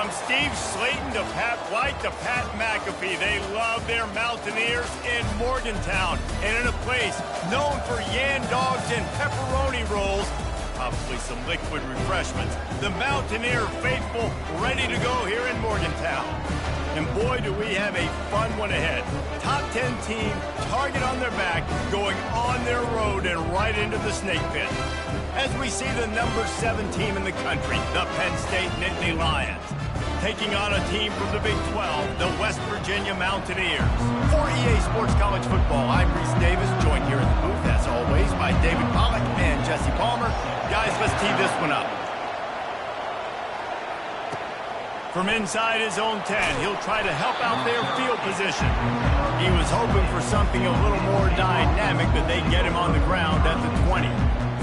From Steve Slayton to Pat White to Pat McAfee, they love their Mountaineers in Morgantown. And in a place known for yan dogs and pepperoni rolls, probably some liquid refreshments, the Mountaineer faithful ready to go here in Morgantown. And boy, do we have a fun one ahead. Top 10 team, target on their back, going on their road and right into the snake pit. As we see the number 7 team in the country, the Penn State Nittany Lions, taking on a team from the Big 12, the West Virginia Mountaineers. For EA Sports College Football, I'm Reese Davis, joined here in the booth, as always, by David Pollack and Jesse Palmer. Guys, let's tee this one up. From inside his own 10, he'll try to help out their field position. He was hoping for something a little more dynamic, but they get him on the ground at the 20.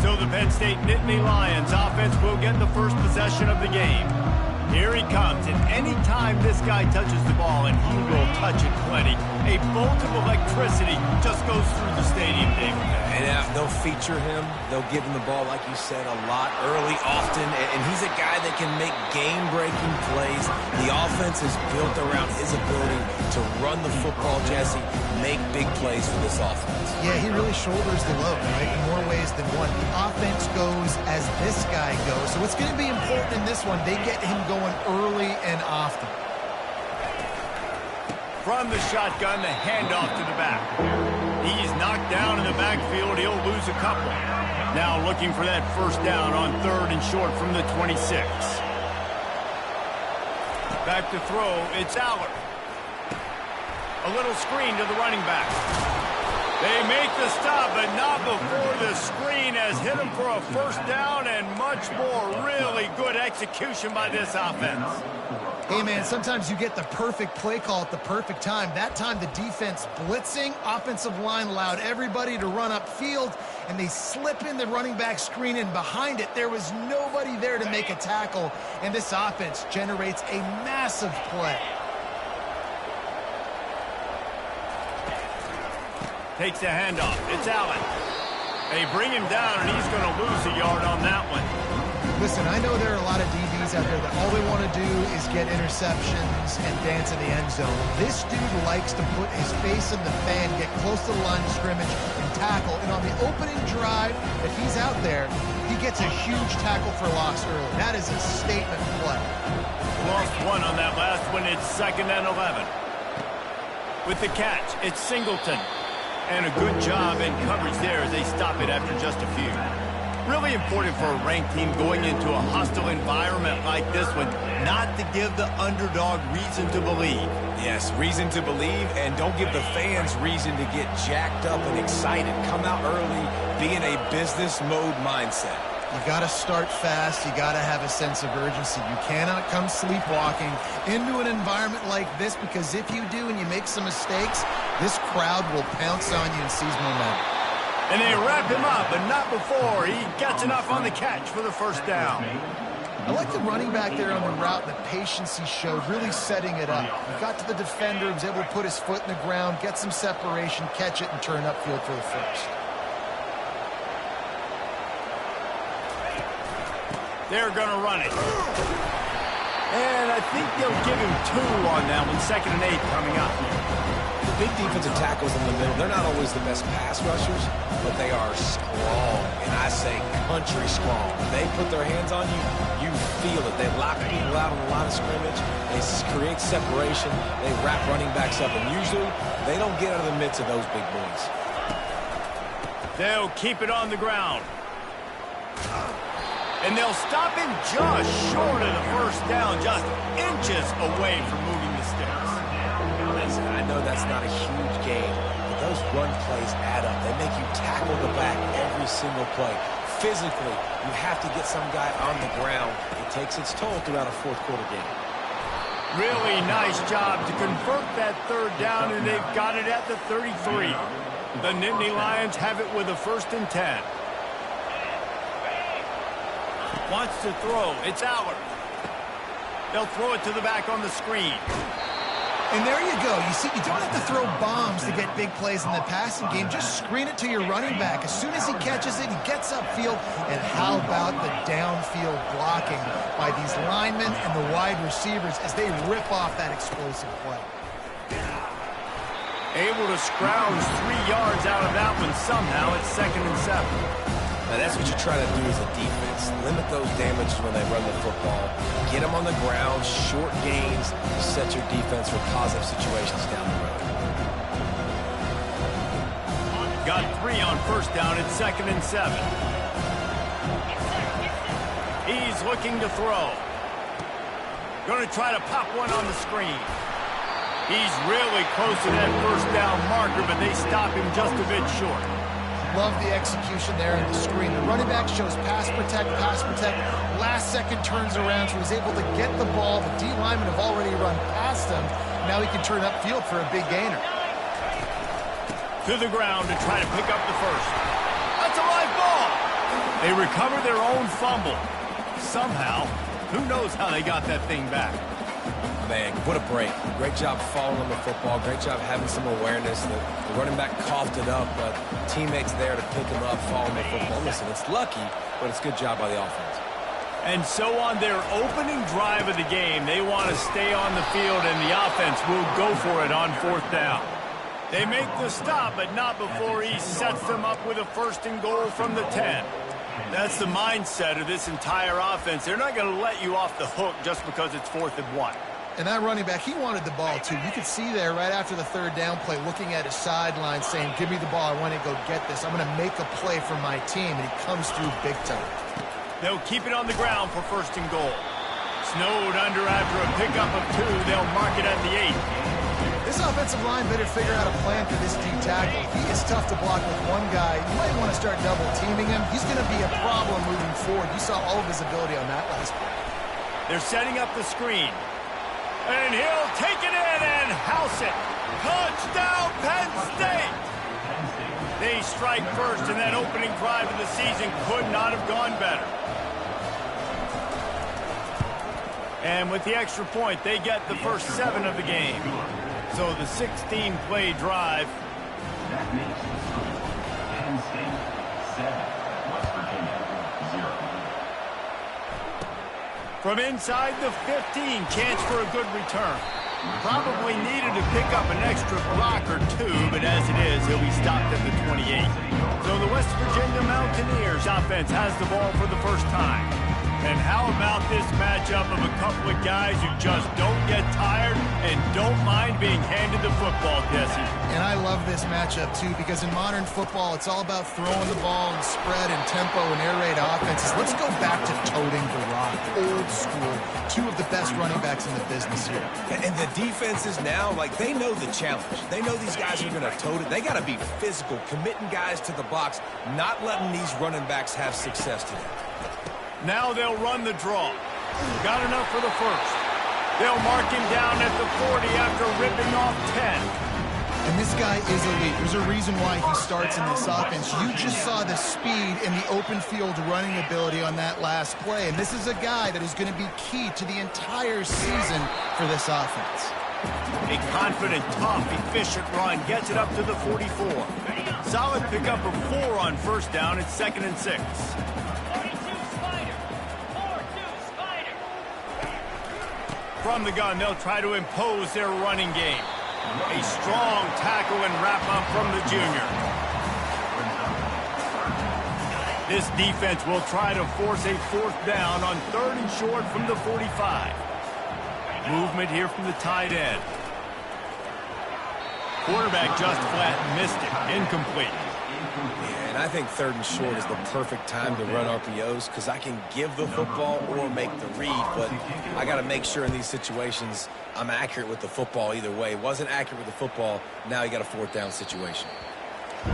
So the Penn State Nittany Lions offense will get the first possession of the game. Here he comes, and any time this guy touches the ball, and he will touch it plenty, a bolt of electricity just goes through the stadium, David. And they'll feature him. They'll give him the ball, like you said, a lot, early, often. And he's a guy that can make game-breaking plays. The offense is built around his ability to run the football, Jesse, make big plays for this offense. Yeah, he really shoulders the load, right, in more ways than one. The offense goes as this guy goes. So it's going to be important in this one. They get him going early and often. From the shotgun, the handoff to the back. He's knocked down in the backfield. He'll lose a couple. Now looking for that first down on 3rd and short from the 26. Back to throw. It's Allard. A little screen to the running back. They make the stop, but not before the screen has hit him for a first down and much more. Really good execution by this offense. Hey, man, sometimes you get the perfect play call at the perfect time. That time the defense blitzing, offensive line allowed everybody to run upfield, and they slip in the running back screen, and behind it there was nobody there to make a tackle, and this offense generates a massive play. Takes the handoff. It's Allen. They bring him down, and he's going to lose a yard on that one. Listen, I know there are a lot of DBs out there that all they want to do is get interceptions and dance in the end zone. This dude likes to put his face in the fan, get close to the line of scrimmage, and tackle. And on the opening drive that he's out there, he gets a huge tackle for loss early. That is a statement play. Lost one on that last one. It's 2nd and 11. With the catch, it's Singleton. And a good job in coverage there as they stop it after just a few. Really important for a ranked team going into a hostile environment like this one, not to give the underdog reason to believe. Yes, reason to believe, and don't give the fans reason to get jacked up and excited. Come out early, be in a business mode mindset. You got to start fast. You got to have a sense of urgency. You cannot come sleepwalking into an environment like this, because if you do and you make some mistakes, this crowd will pounce on you and seize momentum. And they wrap him up, but not before he gets enough on the catch for the first down. I like the running back there on the route, the patience he showed, really setting it up. He got to the defender, was able to put his foot in the ground, get some separation, catch it, and turn upfield for the first. They're going to run it. And I think they'll give him 2 on that one. 2nd and 8 coming up. The big defensive tackles in the middle, they're not always the best pass rushers, but they are strong, and I say country strong. They put their hands on you, you feel it. They lock people out on the line of scrimmage. They create separation. They wrap running backs up, and usually they don't get out of the midst of those big boys. They'll keep it on the ground. And they'll stop him just short of the first down, just inches away from moving the sticks. Listen, I know that's not a huge gain, but those run plays add up. They make you tackle the back every single play. Physically, you have to get some guy on the ground. It takes its toll throughout a fourth-quarter game. Really nice job to convert that 3rd down, and they've got it at the 33. The Nittany Lions have it with a 1st and 10. Wants to throw. It's Allard. They'll throw it to the back on the screen. And there you go. You see, you don't have to throw bombs to get big plays in the passing game. Just screen it to your running back. As soon as he catches it, he gets upfield. And how about the downfield blocking by these linemen and the wide receivers as they rip off that explosive play. Able to scrounge 3 yards out of that one somehow. It's 2nd and 7. Now, that's what you try to do as a defense. Limit those damages when they run the football. Get them on the ground, short gains, set your defense for positive situations down the road. Got 3 on 1st down. It's 2nd and 7. He's looking to throw. Going to try to pop one on the screen. He's really close to that 1st down marker, but they stop him just a bit short. Love the execution there on the screen. The running back shows pass protect. Last second turns around, so he's able to get the ball. The D linemen have already run past him. Now he can turn upfield for a big gainer. To the ground to try to pick up the 1st. That's a live ball. They recover their own fumble. Somehow, who knows how they got that thing back. Man, what a break. Great job following on the football. Great job having some awareness. The running back coughed it up, but teammates there to pick him up, following the football. Listen, it's lucky, but it's a good job by the offense. And so on their opening drive of the game, they want to stay on the field, and the offense will go for it on 4th down. They make the stop, but not before he sets them up with a 1st and goal from the 10. That's the mindset of this entire offense. They're not going to let you off the hook just because it's 4th and 1. And that running back, he wanted the ball, too. You could see there right after the 3rd down play, looking at his sideline, saying, give me the ball. I want to go get this. I'm going to make a play for my team. And he comes through big time. They'll keep it on the ground for 1st and goal. Snowed under after a pickup of 2. They'll mark it at the 8. This offensive line better figure out a plan for this D tackle. He is tough to block with one guy. You might want to start double teaming him. He's going to be a problem moving forward. You saw all of his ability on that last play. They're setting up the screen. And he'll take it in and house it. Touchdown, Penn State! They strike first, and that opening drive of the season could not have gone better. And with the extra point, they get the first 7 of the game. So the 16-play drive. That makes the score Penn State 7, West Virginia 0. From inside the 15, chance for a good return. Probably needed to pick up an extra block or 2, but as it is, he'll be stopped at the 28. So the West Virginia Mountaineers offense has the ball for the first time. And how about this matchup of a couple of guys who just don't get tired and don't mind being handed the football, Jesse? And I love this matchup, too, because in modern football, it's all about throwing the ball and spread and tempo and air raid offenses. Let's go back to toting the rock, old school. 2 of the best running backs in the business here. And the defenses now, like, they know the challenge. They know these guys are going to tote it. They got to be physical, committing guys to the box, not letting these running backs have success today. Now they'll run the draw. Got enough for the 1st. They'll mark him down at the 40 after ripping off 10. And this guy is elite. There's a reason why he starts in this offense. You just saw the speed and the open field running ability on that last play. And this is a guy that is going to be key to the entire season for this offense. A confident, tough, efficient run gets it up to the 44. Solid pickup of 4 on 1st down. It's 2nd and 6. From the gun, they'll try to impose their running game. A strong tackle and wrap-up from the junior. This defense will try to force a 4th down on 3rd and short from the 45. Movement here from the tight end. Quarterback just flat missed it. Incomplete. Yeah, and I think 3rd and short is the perfect time to run RPOs because I can give the football or make the read, but I got to make sure in these situations I'm accurate with the football either way. Wasn't accurate with the football, now you got a 4th down situation.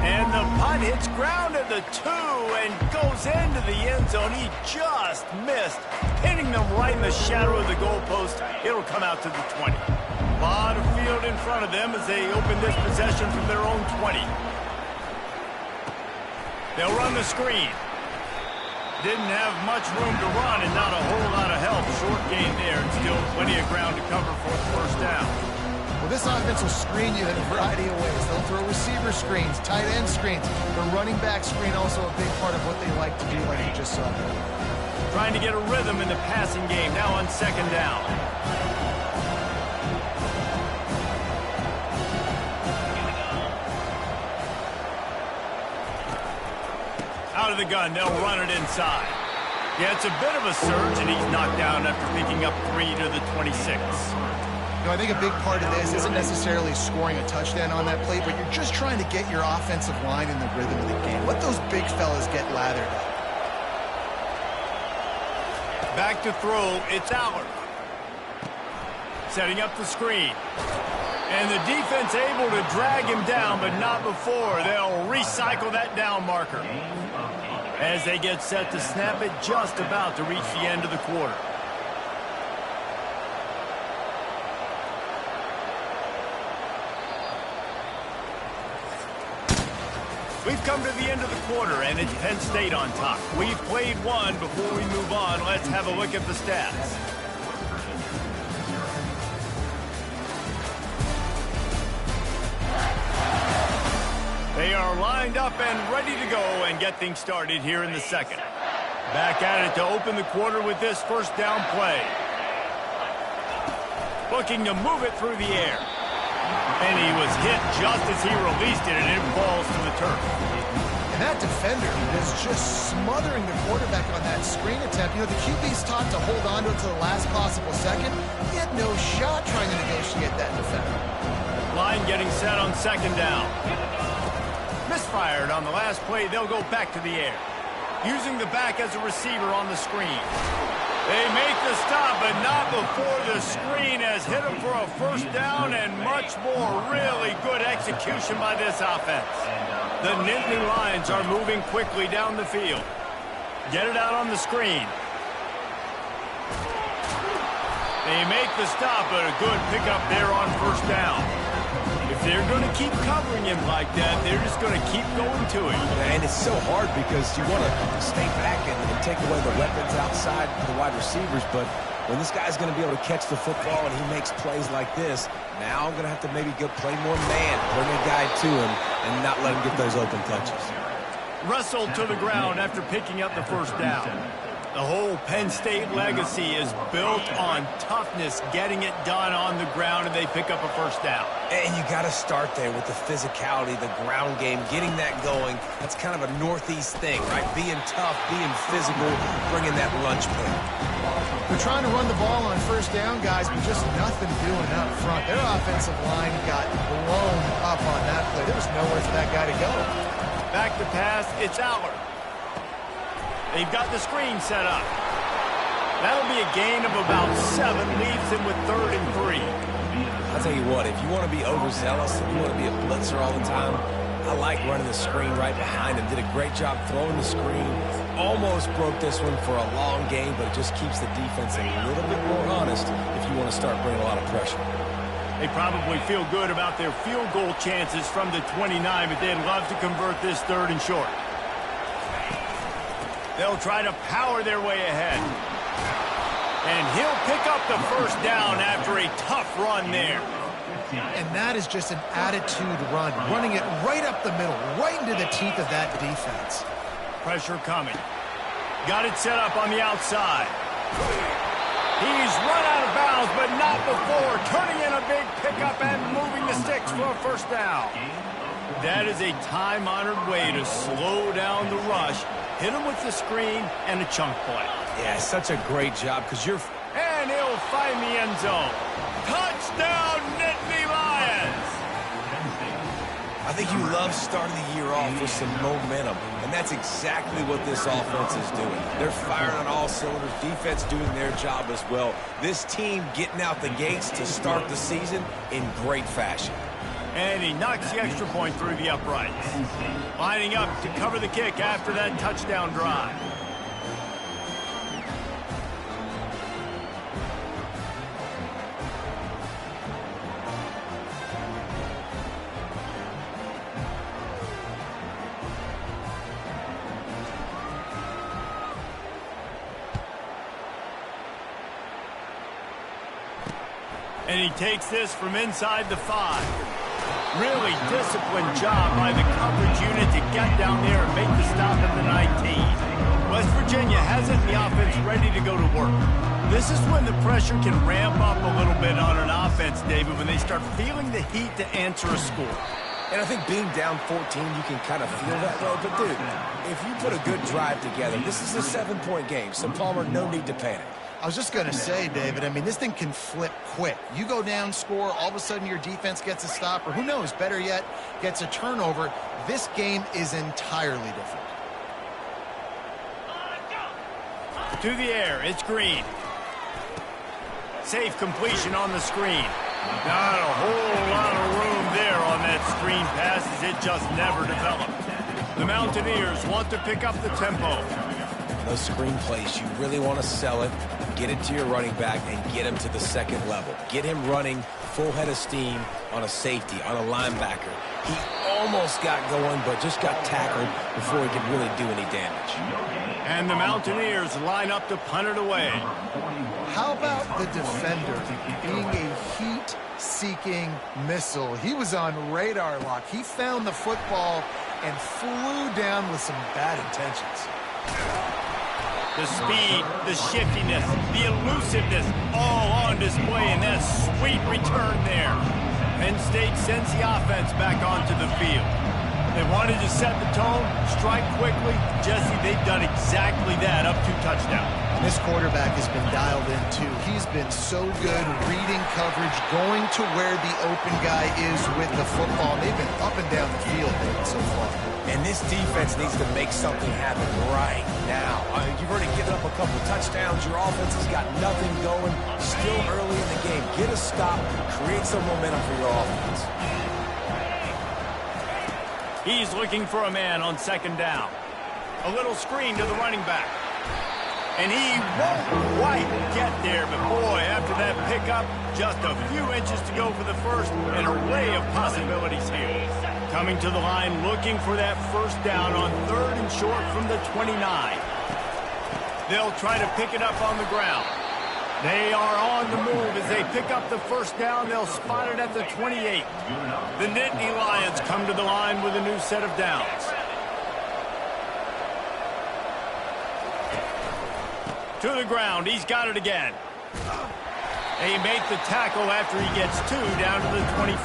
And the punt hits ground at the 2 and goes into the end zone. He just missed, hitting them right in the shadow of the goalpost. It'll come out to the 20. A lot of field in front of them as they open this possession from their own 20. They'll run the screen. Didn't have much room to run and not a whole lot of help. Short gain there and still plenty of ground to cover for the 1st down. Well, Well, this offense will screen you in a variety of ways. They'll throw receiver screens, tight end screens. The running back screen also a big part of what they like to do, like you just saw there. Trying to get a rhythm in the passing game now on second down. Out of the gun, they'll run it inside. Yeah, it's a bit of a surge, and he's knocked down after picking up 3 to the 26. I think a big part of this isn't necessarily scoring a touchdown on that play, but you're just trying to get your offensive line in the rhythm of the game. Let those big fellas get lathered up. Back to throw, it's Allard. Setting up the screen. And the defense able to drag him down, but not before. They'll recycle that down marker. As they get set to snap it, just about to reach the end of the quarter. We've come to the end of the quarter, and it's Penn State on top. We've played one. Before we move on, let's have a look at the stats. They are lined up and ready to go and get things started here in the second. Back at it to open the quarter with this first down play. Looking to move it through the air. And he was hit just as he released it, and it falls to the turf. And that defender is just smothering the quarterback on that screen attempt. You know, the QB's taught to hold on to it to the last possible second. He had no shot trying to negotiate that defender. Line getting set on second down. Misfired on the last play. They'll go back to the air. Using the back as a receiver on the screen. They make the stop, but not before the screen has hit him for a first down, and much more. Really good execution by this offense. The Nittany Lions are moving quickly down the field. Get it out on the screen. They make the stop, but a good pickup there on first down. If they're going to keep covering him like that, they're just going to keep going to him. And it's so hard because you want to stay back and take away the weapons outside for the wide receivers, but when this guy's going to be able to catch the football and he makes plays like this, now I'm going to have to maybe go play more man, bring a guy to him, and not let him get those open touches. Wrestled to the ground after picking up the first down. The whole Penn State legacy is built on toughness, getting it done on the ground, and they pick up a first down. And you got to start there with the physicality, the ground game, getting that going. That's kind of a Northeast thing, right? Being tough, being physical, bringing that lunch plate. They're trying to run the ball on first down, guys, but just nothing doing up front. Their offensive line got blown up on that play. There was nowhere for that guy to go. Back to pass, it's Allard. They've got the screen set up. That'll be a gain of about 7, leaves him with 3rd and 3. I'll tell you what, if you want to be overzealous, if you want to be a blitzer all the time, I like running the screen right behind him. Did a great job throwing the screen. Almost broke this one for a long game, but it just keeps the defense a little bit more honest if you want to start bringing a lot of pressure. They probably feel good about their field goal chances from the 29, but they'd love to convert this 3rd and short. They'll try to power their way ahead. And he'll pick up the first down after a tough run there. And that is just an attitude run, running it right up the middle, right into the teeth of that defense. Pressure coming. Got it set up on the outside. He's run out of bounds, but not before turning in a big pickup and moving the sticks for a first down. That is a time-honored way to slow down the rush. Hit him with the screen and a chunk play. Yeah, such a great job because you're... And he'll find the end zone. Touchdown, Nittany Lions! I think you love starting the year off with some momentum, and that's exactly what this offense is doing. They're firing on all cylinders, defense doing their job as well. This team getting out the gates to start the season in great fashion. And he knocks the extra point through the uprights. Lining up to cover the kick after that touchdown drive. And he takes this from inside the 5. Really disciplined job by the coverage unit to get down there and make the stop at the 19. West Virginia has it in the offense ready to go to work. This is when the pressure can ramp up a little bit on an offense, David, when they start feeling the heat to answer a score. And I think being down 14, you can kind of feel that way. But, dude, if you put a good drive together, this is a 7-point game. So, Palmer, no need to panic. I was just going to say, David, I mean, this thing can flip quick. You go down, score, all of a sudden your defense gets a stop, or who knows, better yet, gets a turnover. This game is entirely different. To the air, it's Green. Safe completion on the screen. Not a whole lot of room there on that screen pass as it just never developed. The Mountaineers want to pick up the tempo. Those screen plays, you really want to sell it, get it to your running back, and get him to the second level. Get him running full head of steam on a safety, on a linebacker. He almost got going, but just got tackled before he could really do any damage. And the Mountaineers line up to punt it away. How about the defender being a heat-seeking missile? He was on radar lock. He found the football and flew down with some bad intentions. The speed, the shiftiness, the elusiveness, all on display in that sweet return there. Penn State sends the offense back onto the field. They wanted to set the tone, strike quickly. Jesse, they've done exactly that, up 2 touchdowns. And this quarterback has been dialed in, too. He's been so good reading coverage, going to where the open guy is with the football. They've been up and down the field so far. And this defense needs to make something happen right now. You've already given up a couple touchdowns. Your offense has got nothing going. Still early in the game. Get a stop. Create some momentum for your offense. He's looking for a man on second down. A little screen to the running back. And he won't quite get there, but boy, after that pickup, just a few inches to go for the first, an array of possibilities here. Coming to the line, looking for that first down on 3rd and short from the 29. They'll try to pick it up on the ground. They are on the move as they pick up the first down. They'll spot it at the 28. The Nittany Lions come to the line with a new set of downs. To the ground, he's got it again. They make the tackle after he gets 2 down to the 25.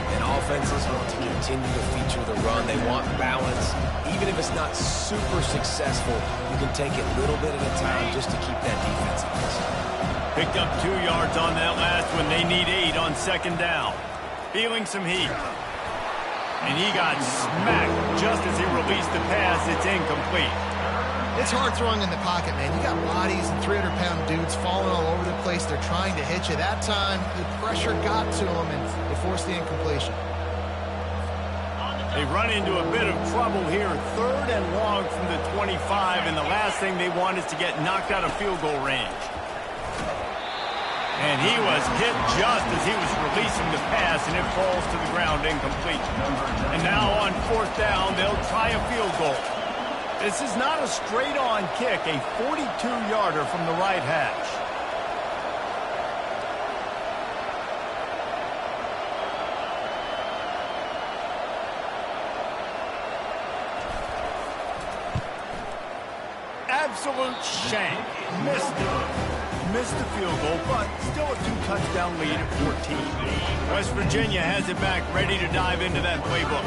And offenses want to continue to feature the run. They want balance. Even if it's not super successful, you can take it a little bit at a time just to keep that defense honest. Picked up 2 yards on that last one. They need 8 on second down. Feeling some heat. And he got smacked just as he released the pass. It's incomplete. It's hard throwing in the pocket, man. You got bodies and 300-pound dudes falling all over the place. They're trying to hit you. That time, the pressure got to them, and they forced the incompletion. They run into a bit of trouble here. 3rd and long from the 25, and the last thing they want is to get knocked out of field goal range. And he was hit just as he was releasing the pass, and it falls to the ground incomplete. And now on 4th down, they'll try a field goal. This is not a straight-on kick, a 42-yarder from the right hash. Absolute shank. Missed the field goal, but still a 2-touchdown lead at 14. West Virginia has it back, ready to dive into that playbook.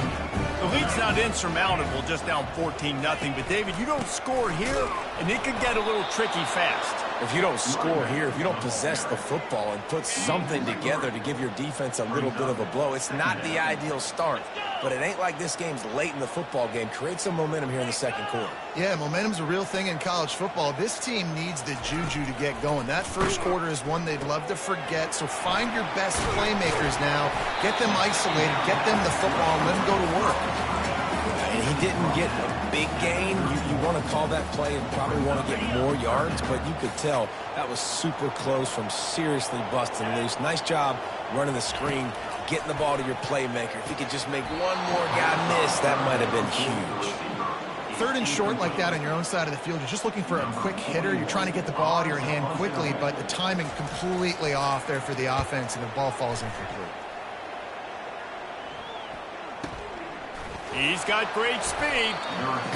The lead's not insurmountable, just down 14-0. But, David, you don't score here, and it could get a little tricky fast. If you don't score here, if you don't possess the football and put something together to give your defense a little bit of a blow, it's not the ideal start. But it ain't like this game's late in the football game. Create some momentum here in the second quarter. Yeah, momentum's a real thing in college football. This team needs the juju to get going. That first quarter is one they'd love to forget. So find your best playmakers now. Get them isolated. Get them the football and let them go to work. And he didn't get a big gain. You want to call that play and probably want to get more yards, but you could tell that was super close from seriously busting loose. Nice job running the screen, getting the ball to your playmaker. If he could just make one more guy miss, that might have been huge. Third and short like that on your own side of the field, you're just looking for a quick hitter. You're trying to get the ball out of your hand quickly, but the timing completely off there for the offense, and the ball falls incomplete. He's got great speed.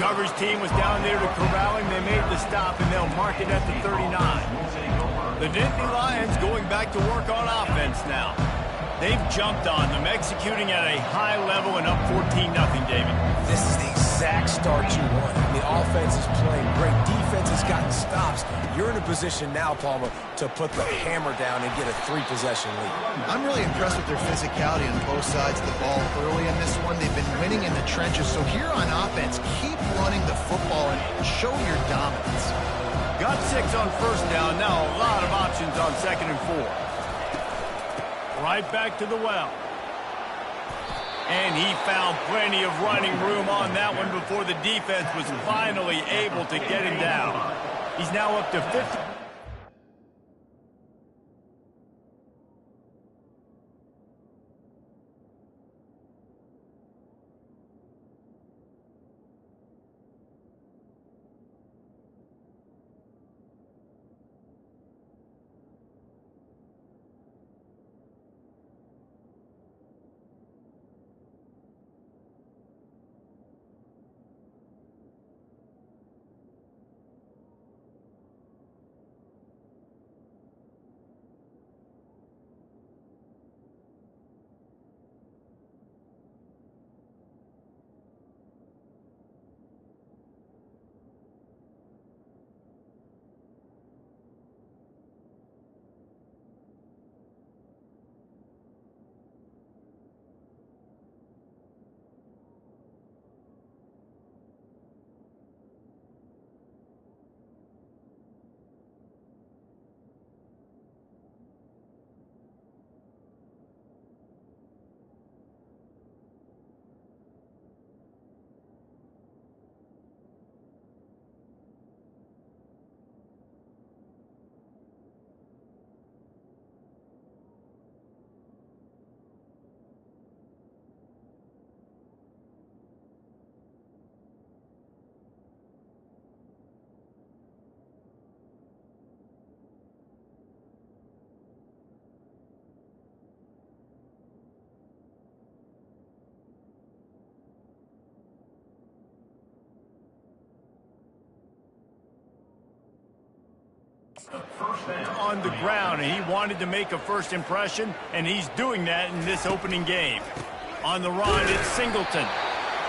Coverage team was down there to corral him. They made the stop, and they'll mark it at the 39. The Nittany Lions going back to work on offense now. They've jumped on them, executing at a high level and up 14-0, David. This is the exact start you want. The offense is playing great. Defense has gotten stops. You're in a position now, Palmer, to put the hammer down and get a 3-possession lead. I'm really impressed with their physicality on both sides of the ball early in this one. They've been winning in the trenches. So here on offense, keep running the football and show your dominance. Got 6 on first down. Now a lot of options on 2nd and 4. Right back to the well. And he found plenty of running room on that one before the defense was finally able to get him down. He's now up to 50. On the ground, and he wanted to make a first impression, and he's doing that in this opening game. On the run, it's Singleton.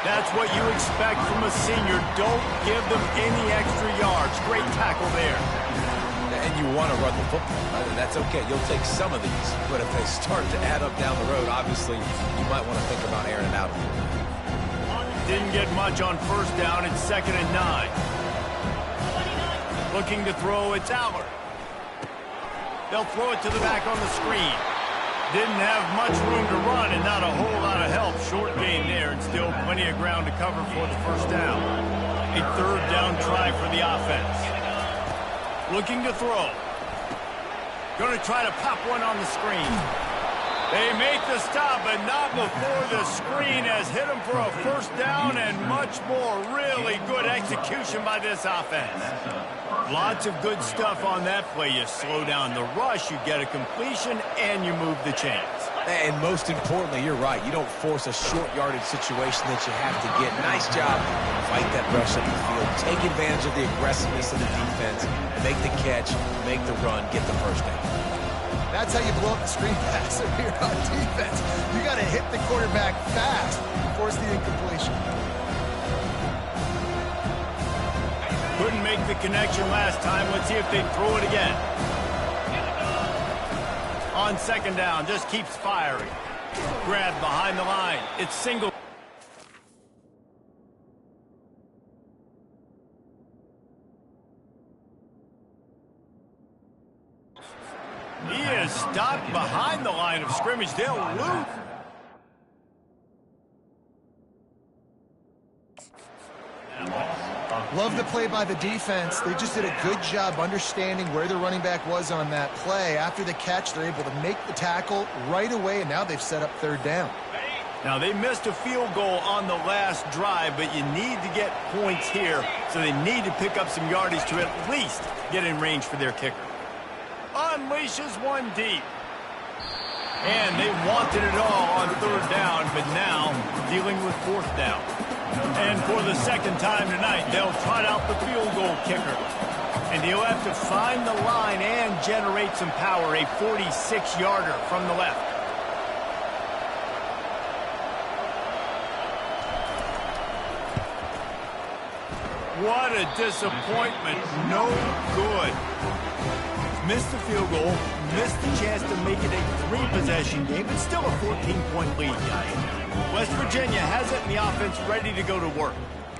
That's what you expect from a senior. Don't give them any extra yards. Great tackle there. And you want to run the football. That's okay. You'll take some of these. But if they start to add up down the road, obviously, you might want to think about airing it out a little bit. Didn't get much on first down. It's 2nd and 9. Looking to throw, it's Allard. They'll throw it to the back on the screen. Didn't have much room to run and not a whole lot of help. Short gain there and still plenty of ground to cover for the first down. A 3rd down try for the offense. Looking to throw. Going to try to pop one on the screen. They make the stop, but not before the screen has hit them for a first down and much more. Really good execution by this offense. Lots of good stuff on that play. You slow down the rush, you get a completion, and you move the chains. And most importantly, you're right. You don't force a short yardage situation that you have to get. Nice job. Fight that rush up the field. Take advantage of the aggressiveness of the defense. Make the catch, make the run, get the first down. That's how you blow up the screen pass here on defense. You got to hit the quarterback fast and force the incompletion. Couldn't make the connection last time. Let's see if they throw it again. On 2nd down, just keeps firing. Grab behind the line. It's single. He is stopped behind the line of scrimmage. They'll lose. Love the play by the defense. They just did a good job understanding where the running back was on that play. After the catch, they're able to make the tackle right away, and now they've set up 3rd down. Now, they missed a field goal on the last drive, but you need to get points here, so they need to pick up some yardage to at least get in range for their kicker. Unleashes one deep. And they wanted it all on third down, but now dealing with fourth down. And for the second time tonight, they'll trot out the field goal kicker. And he'll have to find the line and generate some power, a 46-yarder from the left. What a disappointment. No good. Missed the field goal, missed the chance to make it a 3-possession game, but still a 14-point lead, guys. West Virginia has it in the offense ready to go to work.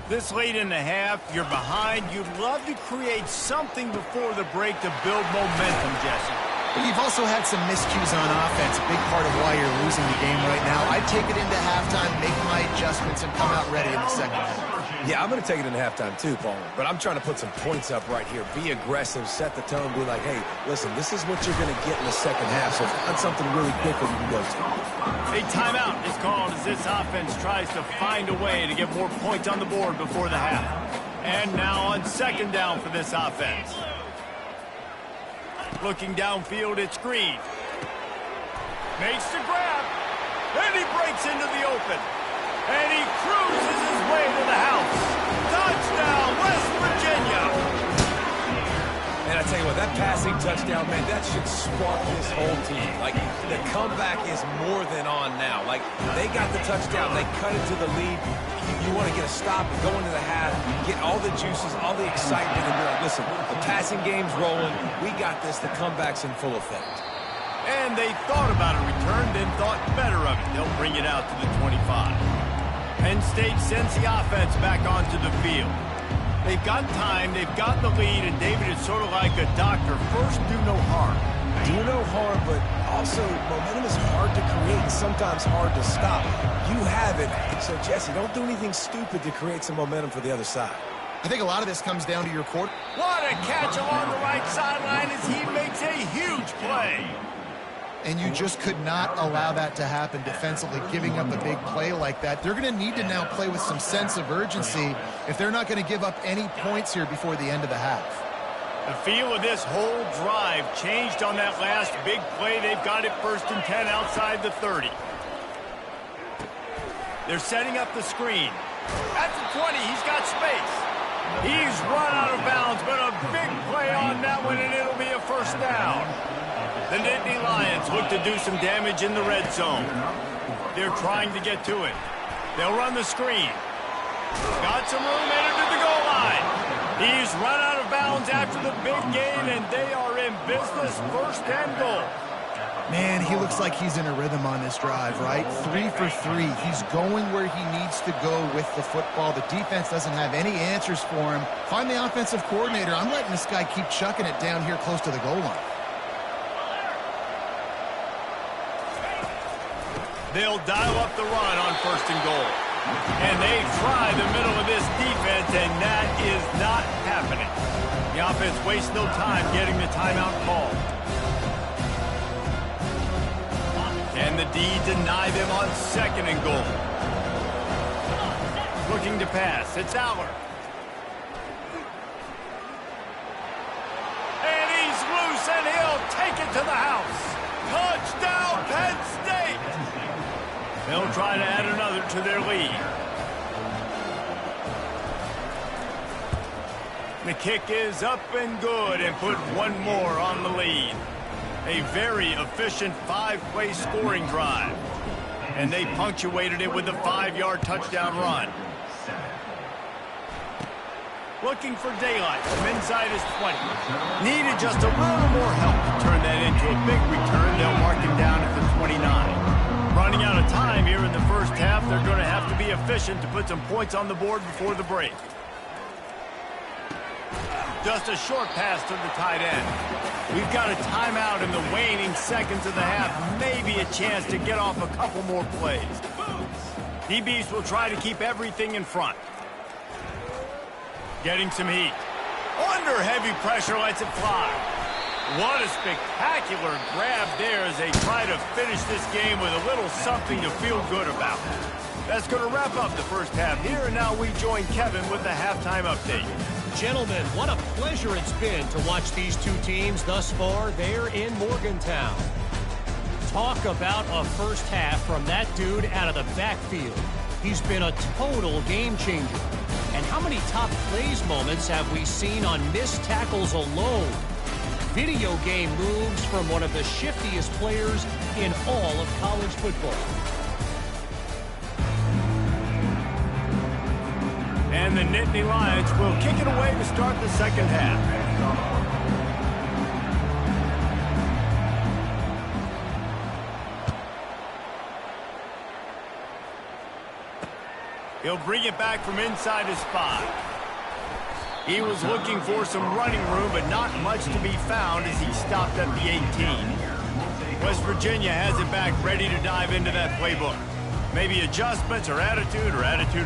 This late in the half, you're behind. You'd love to create something before the break to build momentum, Jesse. But you've also had some miscues on offense, a big part of why you're losing the game right now. I'd take it into halftime, make my adjustments, and come out ready in the second half. Yeah, I'm going to take it into halftime too, Paul. But I'm trying to put some points up right here. Be aggressive, set the tone, be like, hey, listen, this is what you're going to get in the second half, so find something really quick that you can go to. A timeout is called as this offense tries to find a way to get more points on the board before the half. And now on second down for this offense. Looking downfield, it's Green. Makes the grab. And he breaks into the open. And he cruises his way to the house. Touchdown, West Virginia. And I tell you what, that passing touchdown, man, that should spark this whole team. Like, the comeback is more than on now. Like, they got the touchdown. They cut into the lead. You want to get a stop and go into the half, get all the juices, all the excitement, and be like, listen, the passing game's rolling. We got this. The comeback's in full effect. And they thought about a return, then thought better of it. They'll bring it out to the 25. Penn State sends the offense back onto the field. They've got time, they've got the lead, and David is sort of like a doctor. First, do no harm. Do no harm, but also momentum is hard to create, sometimes hard to stop. You have it, so Jesse, don't do anything stupid to create some momentum for the other side. I think a lot of this comes down to your quarter. What a catch along the right sideline as he makes a huge play. And you just could not allow that to happen defensively, giving up a big play like that. They're going to need to now play with some sense of urgency if they're not going to give up any points here before the end of the half. The feel of this whole drive changed on that last big play. They've got it 1st and 10 outside the 30. They're setting up the screen. At the 20, he's got space. He's run out of bounds, but a big play on that one, and it'll be a first down. The Nittany Lions look to do some damage in the red zone. They're trying to get to it. They'll run the screen. Got some room, headed to the goal line. He's run out of bounds after the big gain, and they are in business, 1st and goal. Man, he looks like he's in a rhythm on this drive, right? 3 for 3. He's going where he needs to go with the football. The defense doesn't have any answers for him. Find the offensive coordinator. I'm letting this guy keep chucking it down here close to the goal line. They'll dial up the run on 1st and goal. And they try the middle of this defense, and that is not happening. The offense wastes no time getting the timeout call. And the D deny them on 2nd and goal. Looking to pass. It's Aller. And he's loose, and he'll take it to the house. Touchdown, Penn State! They'll try to add another to their lead. The kick is up and good and put one more on the lead. A very efficient 5-play scoring drive. And they punctuated it with a 5-yard touchdown run. Looking for daylight from inside his 20. Needed just a little more help to turn that into a big return. They'll mark him down at the 29. Running out of time here in the first half, they're going to have to be efficient to put some points on the board before the break. Just a short pass to the tight end. We've got a timeout in the waning seconds of the half. Maybe a chance to get off a couple more plays. DBs will try to keep everything in front. Getting some heat. Under heavy pressure, lets it fly. What a spectacular grab there as they try to finish this game with a little something to feel good about. That's going to wrap up the first half here, and now we join Kevin with the halftime update. Gentlemen, what a pleasure it's been to watch these two teams thus far there in Morgantown. Talk about a first half from that dude out of the backfield. He's been a total game changer. And how many top plays moments have we seen on missed tackles alone? Video game moves from one of the shiftiest players in all of college football. And the Nittany Lions will kick it away to start the second half. He'll bring it back from inside his 5. He was looking for some running room, but not much to be found as he stopped at the 18. West Virginia has it back, ready to dive into that playbook. Maybe adjustments or attitude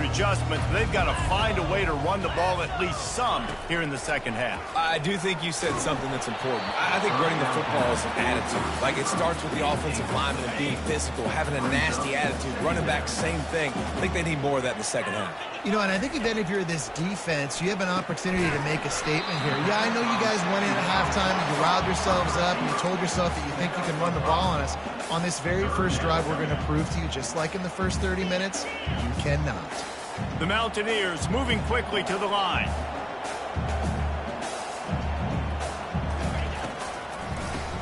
adjustments. They've got to find a way to run the ball at least some here in the second half. I do think you said something that's important. I think running the football is an attitude. Like, it starts with the offensive lineman being physical, having a nasty attitude. Running back, same thing. I think they need more of that in the second half. You know, and I think then if you're this defense, you have an opportunity to make a statement here. Yeah, I know you guys went in at halftime and you riled yourselves up and you told yourself that you think you can run the ball on us. On this very first drive, we're going to prove to you, just like in the first 30 minutes, you cannot. The Mountaineers moving quickly to the line.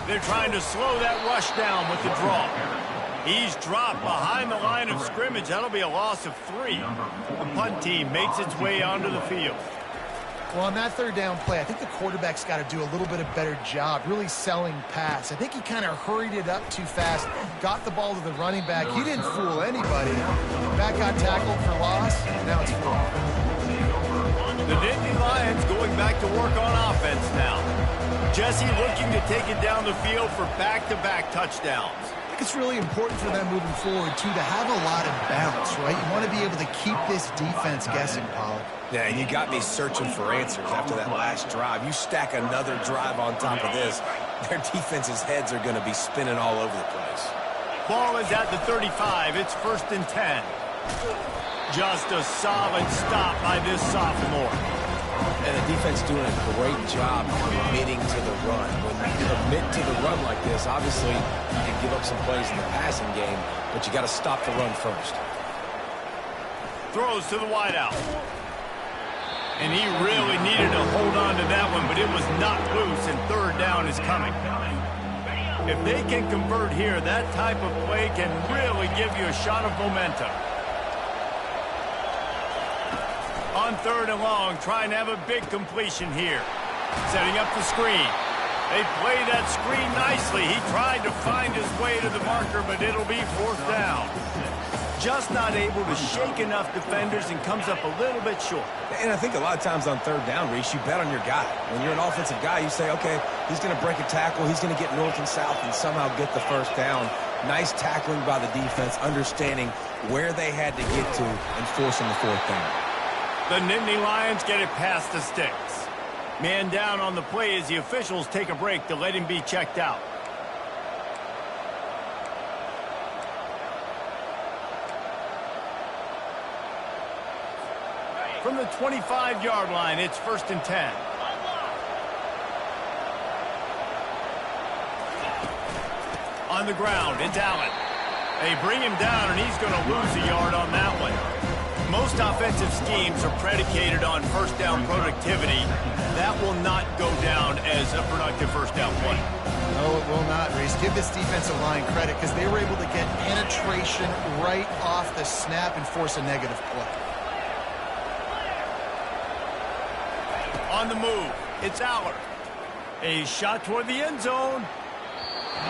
They're trying to slow that rush down with the draw. He's dropped behind the line of scrimmage. That'll be a loss of 3. The punt team makes its way onto the field. Well, on that third down play, I think the quarterback's got to do a little bit of better job really selling pass. I think he kind of hurried it up too fast, got the ball to the running back. He didn't fool anybody. Back got tackled for loss, and now it's 4. The Nittany Lions going back to work on offense now. Jesse looking to take it down the field for back-to-back touchdowns. I think it's really important for them moving forward, too, to have a lot of bounce, right? You want to be able to keep this defense guessing, Pollock. Yeah, and you got me searching for answers after that last drive. You stack another drive on top of this, their defense's heads are going to be spinning all over the place. Ball is at the 35. It's 1st and 10. Just a solid stop by this sophomore. And the defense doing a great job committing to the run. When you commit to the run like this, obviously you can give up some plays in the passing game, but you got to stop the run first. Throws to the wideout. And he really needed to hold on to that one, but it was not loose, and third down is coming. If they can convert here, that type of play can really give you a shot of momentum. On 3rd and long, trying to have a big completion here. Setting up the screen. They play that screen nicely. He tried to find his way to the marker, but it'll be 4th down. Just not able to shake enough defenders and comes up a little bit short. And I think a lot of times on 3rd down, Reese, you bet on your guy. When you're an offensive guy, you say, okay, he's going to break a tackle, he's going to get north and south and somehow get the 1st down. Nice tackling by the defense, understanding where they had to get to and forcing the 4th down. The Nittany Lions get it past the sticks. Man down on the play as the officials take a break to let him be checked out. From the 25-yard line, it's 1st and 10. On the ground, it's Allen. They bring him down, and he's going to lose a yard on that one. Most offensive schemes are predicated on 1st down productivity. That will not go down as a productive 1st down play. No, it will not, Reese. Give this defensive line credit because they were able to get penetration right off the snap and force a negative play. On the move, it's Aller. A shot toward the end zone.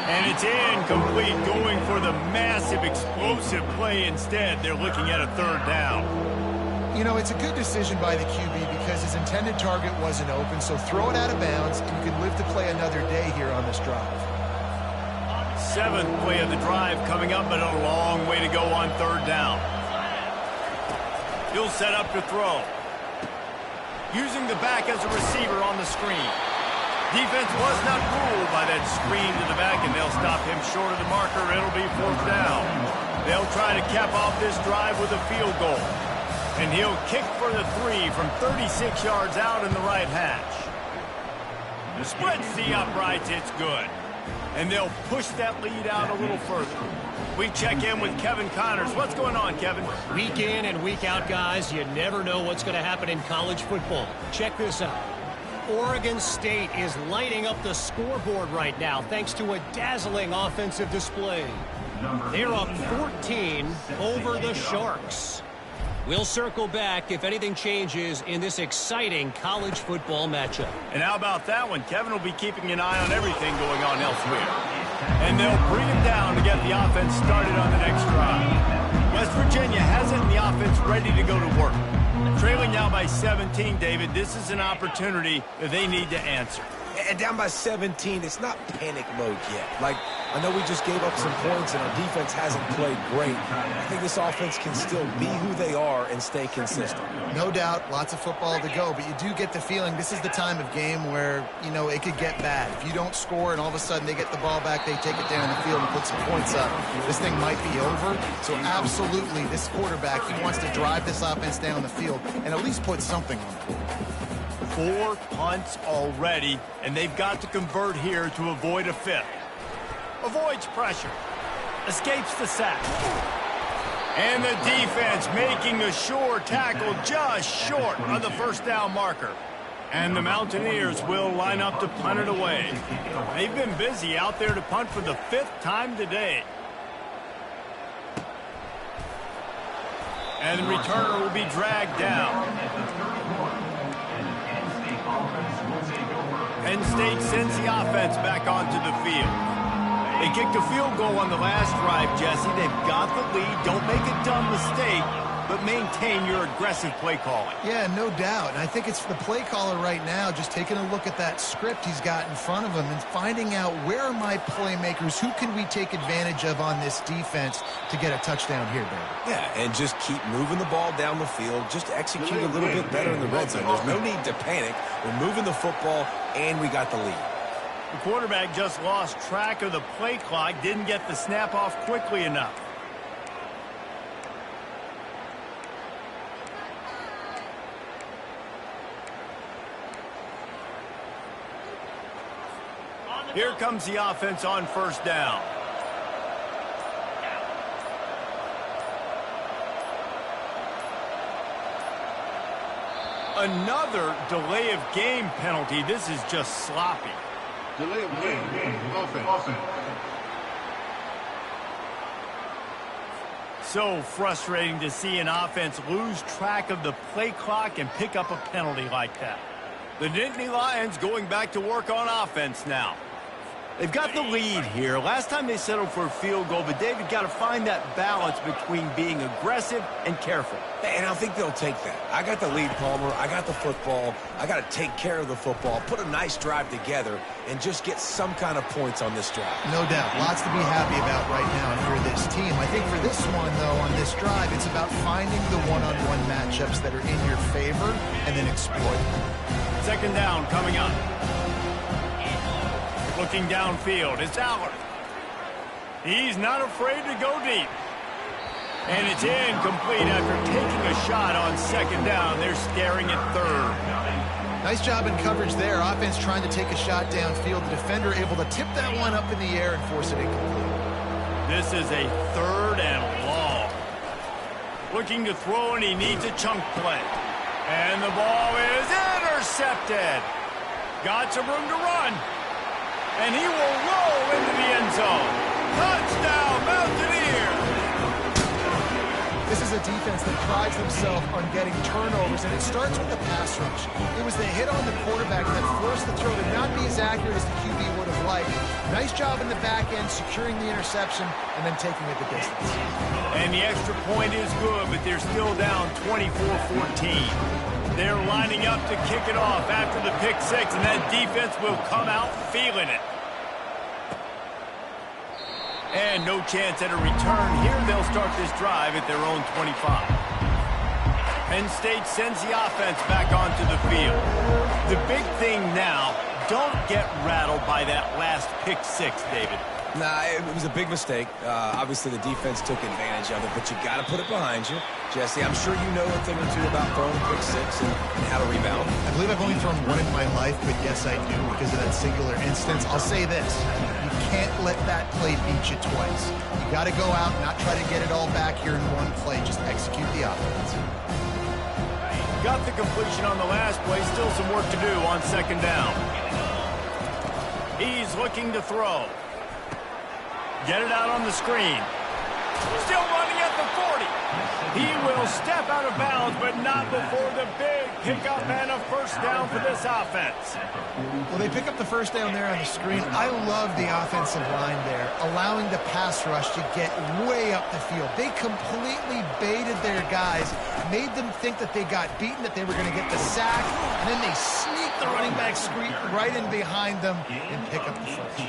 And it's incomplete, going for the massive, explosive play instead. They're looking at a 3rd down. You know, it's a good decision by the QB because his intended target wasn't open, so throw it out of bounds, and you can live to play another day here on this drive. 7th play of the drive coming up, but a long way to go on 3rd down. He'll set up to throw. Using the back as a receiver on the screen. Defense was not fooled by that screen to the back, and they'll stop him short of the marker. It'll be 4th down. They'll try to cap off this drive with a field goal. And he'll kick for the 3 from 36 yards out in the right hash. Spreads the uprights, it's good. And they'll push that lead out a little further. We check in with Kevin Connors. What's going on, Kevin? Week in and week out, guys, you never know what's going to happen in college football. Check this out. Oregon State is lighting up the scoreboard right now thanks to a dazzling offensive display. They're up 14 over the Sharks. We'll circle back if anything changes in this exciting college football matchup. And how about that one? Kevin will be keeping an eye on everything going on elsewhere. And they'll bring him down to get the offense started on the next drive. West Virginia has it in the offense ready to go to work. Trailing now by 17, David. This is an opportunity that they need to answer. And down by 17, it's not panic mode yet. Like, I know we just gave up some points and our defense hasn't played great. I think this offense can still be who they are and stay consistent. No doubt, lots of football to go, but you do get the feeling this is the time of game where, you know, it could get bad. If you don't score and all of a sudden they get the ball back, they take it down the field and put some points up, this thing might be over. So absolutely, this quarterback, he wants to drive this offense down the field and at least put something on it. 4 punts already, and they've got to convert here to avoid a 5th. Avoids pressure. Escapes the sack. And the defense making a sure tackle just short of the 1st down marker. And the Mountaineers will line up to punt it away. They've been busy out there to punt for the 5th time today. And the returner will be dragged down. Penn State sends the offense back onto the field. They kicked a field goal on the last drive, Jesse. They've got the lead. Don't make a dumb mistake, but maintain your aggressive play calling. Yeah, no doubt. And I think it's the play caller right now just taking a look at that script he's got in front of him and finding out where are my playmakers, who can we take advantage of on this defense to get a touchdown here, David. Yeah, and just keep moving the ball down the field. Just execute a little bit better in the red zone. There's no need to panic. We're moving the football, and we got the lead. The quarterback just lost track of the play clock, didn't get the snap off quickly enough. Here comes the offense on 1st down. Another delay of game penalty. This is just sloppy. Delay of game. Offense. So frustrating to see an offense lose track of the play clock and pick up a penalty like that. The Nittany Lions going back to work on offense now. They've got the lead here. Last time they settled for a field goal, but David got to find that balance between being aggressive and careful. And I think they'll take that. I got the lead, Palmer. I got the football. I got to take care of the football, put a nice drive together, and just get some kind of points on this drive. No doubt. Lots to be happy about right now for this team. I think for this one, though, on this drive, it's about finding the one-on-one matchups that are in your favor and then exploiting them. 2nd down coming up. Looking downfield, it's Allard. He's not afraid to go deep. And it's incomplete after taking a shot on 2nd down. They're staring at 3rd. Nice job in coverage there. Offense trying to take a shot downfield. The defender able to tip that one up in the air and force it incomplete. This is a 3rd and long. Looking to throw, and he needs a chunk play. And the ball is intercepted. Got some room to run. And he will roll into the end zone. Touchdown, Mountaineers! This is a defense that prides themselves on getting turnovers, and it starts with the pass rush. It was the hit on the quarterback that forced the throw to not be as accurate as the QB would have liked. Nice job in the back end, securing the interception, and then taking it the distance. And the extra point is good, but they're still down 24-14. They're lining up to kick it off after the pick 6, and that defense will come out feeling it. And no chance at a return here. They'll start this drive at their own 25. Penn State sends the offense back onto the field. The big thing now, don't get rattled by that last pick six, David. Nah, it was a big mistake. Obviously, the defense took advantage of it, but you got to put it behind you. Jesse, I'm sure you know a thing or two about throwing a pick six and how to rebound. I believe I've only thrown one in my life, but yes, I do because of that singular instance. I'll say this. You can't let that play beat you twice. You got to go out and not try to get it all back here in one play. Just execute the offense. Got the completion on the last play. Still some work to do on second down. He's looking to throw. Get it out on the screen. Still running at the 40. He will step out of bounds, but not before the big pickup and a first down for this offense. Well, they pick up the first down there on the screen. I love the offensive line there, allowing the pass rush to get way up the field. They completely baited their guys, made them think that they got beaten, that they were going to get the sack, and then they sneak the running back screen right in behind them and pick up the first.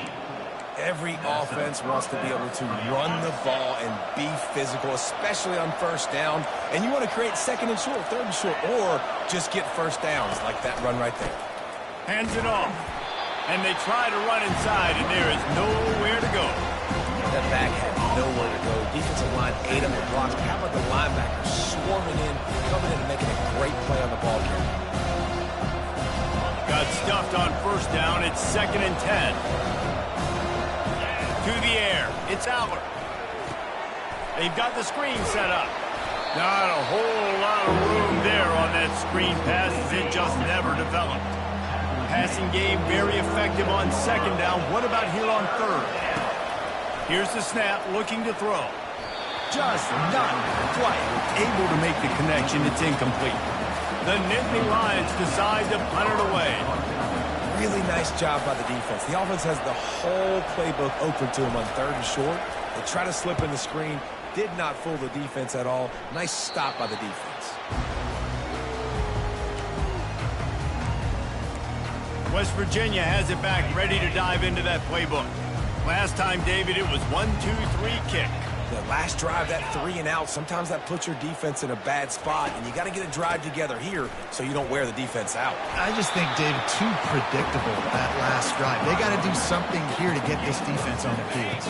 Every offense wants to be able to run the ball and be physical, especially on first down. And you want to create second and short, third and short, or just get first downs like that run right there. Hands it off. And they try to run inside, and there is nowhere to go. That back had nowhere to go. Defensive line ate up the blocks. But how about the linebackers swarming in, coming in and making a great play on the ball carrier? Got stuffed on first down. It's 2nd and 10. To the air. It's Albert. They've got the screen set up. Not a whole lot of room there on that screen pass as it just never developed. Passing game very effective on second down. What about here on third? Here's the snap, looking to throw. Just not quite able to make the connection. It's incomplete. The Nittany Lions decide to punt it away. Really nice job by the defense. The offense has the whole playbook open to them on third and short. They try to slip in the screen. Did not fool the defense at all. Nice stop by the defense. West Virginia has it back, ready to dive into that playbook. Last time, David, it was 1-2-3 kick. The last drive, that 3 and out, sometimes that puts your defense in a bad spot, and you got to get a drive together here so you don't wear the defense out. I just think, David, too predictable that last drive. They got to do something here to get this defense on their heels.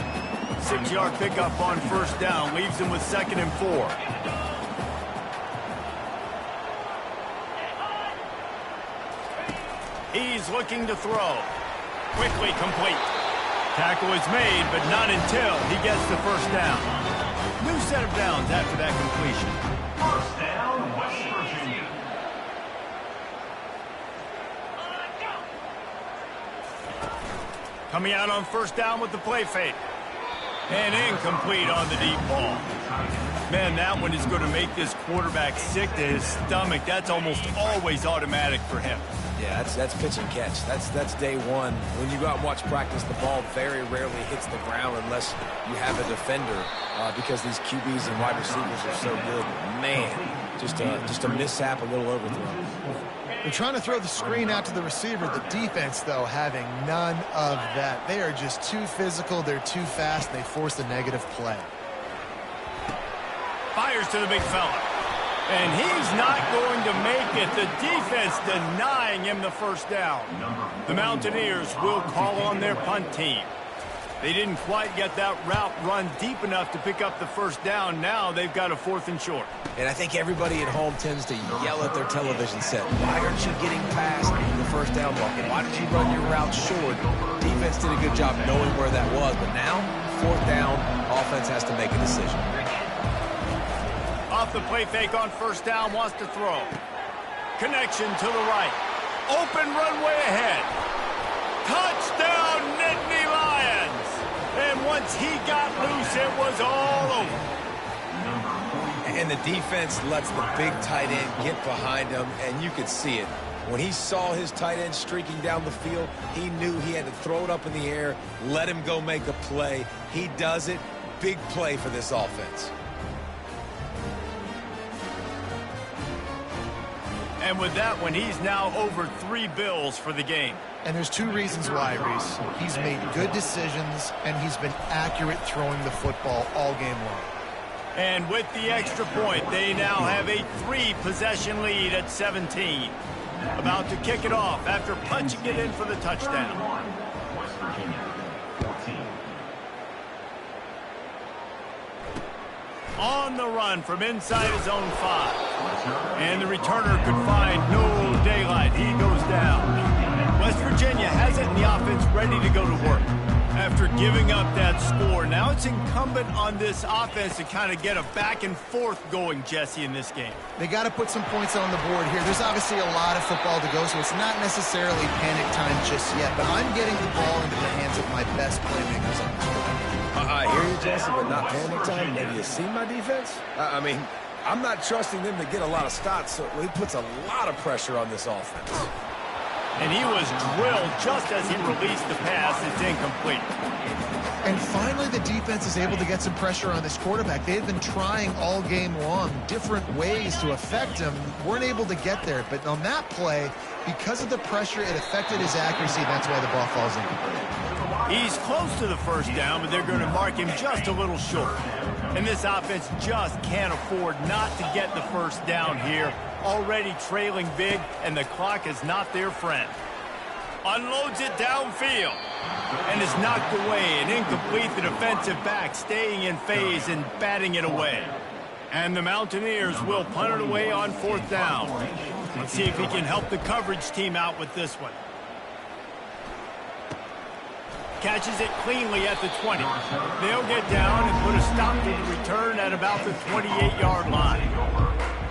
6-yard pickup on first down leaves them with 2nd and 4. He's looking to throw. Quickly complete. Tackle is made, but not until he gets the first down. New set of downs after that completion. First down, West Virginia. Coming out on first down with the play fake. And incomplete on the deep ball. Man, that one is going to make this quarterback sick to his stomach. That's almost always automatic for him. Yeah, that's pitch and catch. That's day one. When you go out and watch practice, the ball very rarely hits the ground unless you have a defender because these QBs and wide receivers are so good. Man, just a mishap, a little overthrow. They're trying to throw the screen out to the receiver. The defense, though, having none of that. They are just too physical. They're too fast. They force a negative play. Fires to the big fella. And he's not going to make it. The defense denying him the first down. The Mountaineers will call on their punt team. They didn't quite get that route run deep enough to pick up the first down. Now they've got a 4th and short. And I think everybody at home tends to yell at their television set. Why aren't you getting past the first down marker? Why did you run your route short? Defense did a good job knowing where that was. But now, 4th down, offense has to make a decision. Off the play fake on first down, wants to throw. Connection to the right. Open runway ahead. Touchdown, Nittany Lions. And once he got loose, it was all over. And the defense lets the big tight end get behind him, and you could see it. When he saw his tight end streaking down the field, he knew he had to throw it up in the air, let him go make a play. He does it. Big play for this offense. And with that one, he's now over 3 bills for the game. And there's 2 reasons why, Reese. He's made good decisions, and he's been accurate throwing the football all game long. And with the extra point, they now have a 3-possession lead at 17. About to kick it off after punching it in for the touchdown. West Virginia, 14. On the run from inside his own 5. And the returner could find no daylight. He goes down. West Virginia has it in the offense ready to go to work. After giving up that score, now it's incumbent on this offense to kind of get a back and forth going, Jesse, in this game. They got to put some points on the board here. There's obviously a lot of football to go, so it's not necessarily panic time just yet, but I'm getting the ball into the hands of my best playmakers on this quarter. I hear you, Jesse, but not panic time. Have you seen my defense? I mean, I'm not trusting them to get a lot of stops, so it puts a lot of pressure on this offense. And he was drilled just as he released the pass. It's incomplete. And finally, the defense is able to get some pressure on this quarterback. They had been trying all game long different ways to affect him. Weren't able to get there. But on that play, because of the pressure, it affected his accuracy. That's why the ball falls incomplete. He's close to the first down, but they're going to mark him just a little short. And this offense just can't afford not to get the first down here. Already trailing big, and the clock is not their friend. Unloads it downfield. And is knocked away and incomplete. The defensive back staying in phase and batting it away. And the Mountaineers will punt it away on 4th down. Let's see if he can help the coverage team out with this one. Catches it cleanly at the 20. They'll get down and put a stop to the return at about the 28-yard line.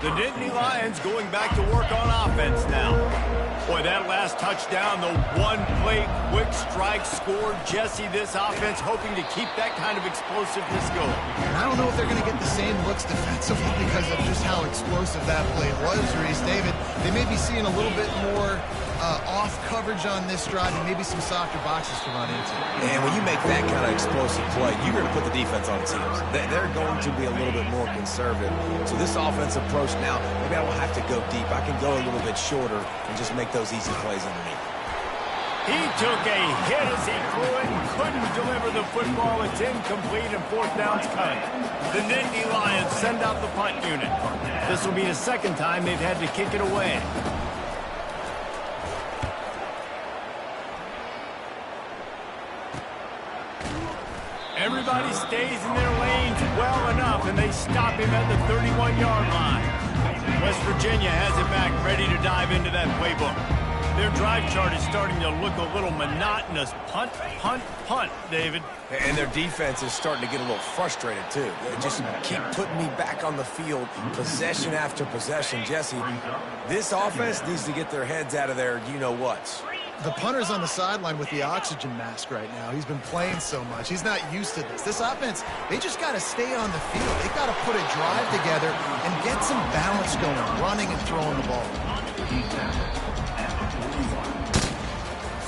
The Nittany Lions going back to work on offense now. Boy, that last touchdown, the one-play quick strike scored. Jesse, this offense hoping to keep that kind of explosiveness going. And I don't know if they're going to get the same looks defensively because of just how explosive that play was, Reese. David, they may be seeing a little bit more off coverage on this drive and maybe some softer boxes to run into. And when you make that kind of explosive play, you're going to put the defense on teams. They're going to be a little bit more conservative. So this offensive approach now, maybe I don't have to go deep. I can go a little bit shorter and just make those easy plays underneath. He took a hit as he threw it and couldn't deliver the football. It's incomplete and 4th down's coming. The Nittany Lions send out the punt unit. This will be the second time they've had to kick it away. Everybody stays in their lanes well enough, and they stop him at the 31-yard line. West Virginia has it back, ready to dive into that playbook. Their drive chart is starting to look a little monotonous. Punt, punt, punt, David. And their defense is starting to get a little frustrated, too. They just keep putting me back on the field, possession after possession. Jesse, this offense needs to get their heads out of their you-know-whats. The punter's on the sideline with the oxygen mask right now. He's been playing so much. He's not used to this. This offense, they just got to stay on the field. They got to put a drive together and get some balance going, running and throwing the ball.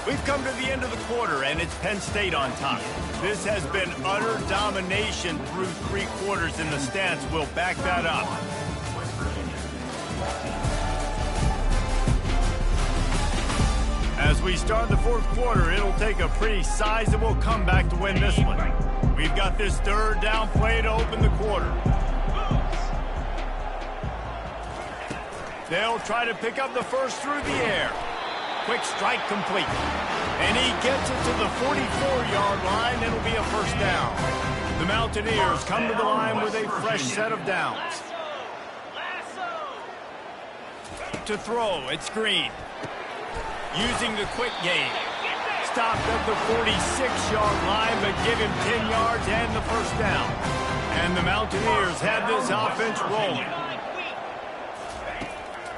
We've come to the end of the quarter, and it's Penn State on top. This has been utter domination through 3 quarters, and the stats will back that up. As we start the 4th quarter, it'll take a pretty sizable comeback to win this one. We've got this 3rd down play to open the quarter. They'll try to pick up the first through the air. Quick strike complete. And he gets it to the 44-yard line. It'll be a 1st down. The Mountaineers come to the line with a fresh set of downs. To throw, it's Green. Using the quick game. Stopped at the 46-yard line, but give him 10 yards and the 1st down. And the Mountaineers have this offense rolling.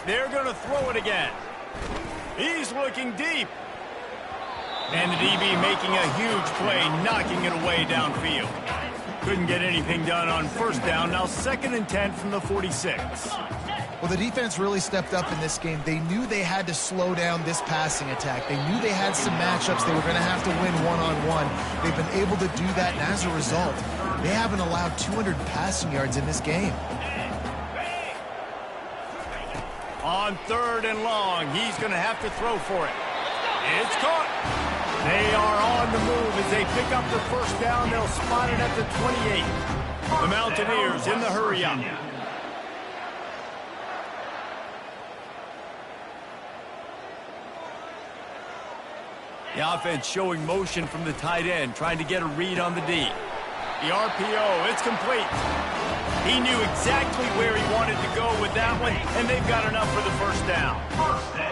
They're going to throw it again. He's looking deep. And the DB making a huge play, knocking it away downfield. Couldn't get anything done on 1st down. Now 2nd and 10 from the 46. Well, the defense really stepped up in this game. They knew they had to slow down this passing attack. They knew they had some matchups they were going to have to win one-on-one. They've been able to do that, and as a result, they haven't allowed 200 passing yards in this game. On 3rd and long, he's going to have to throw for it. It's caught. They are on the move as they pick up the 1st down. They'll spot it at the 28. The Mountaineers in the hurry-up. The offense showing motion from the tight end, trying to get a read on the D. The RPO, it's complete. He knew exactly where he wanted to go with that one, and they've got enough for the first down.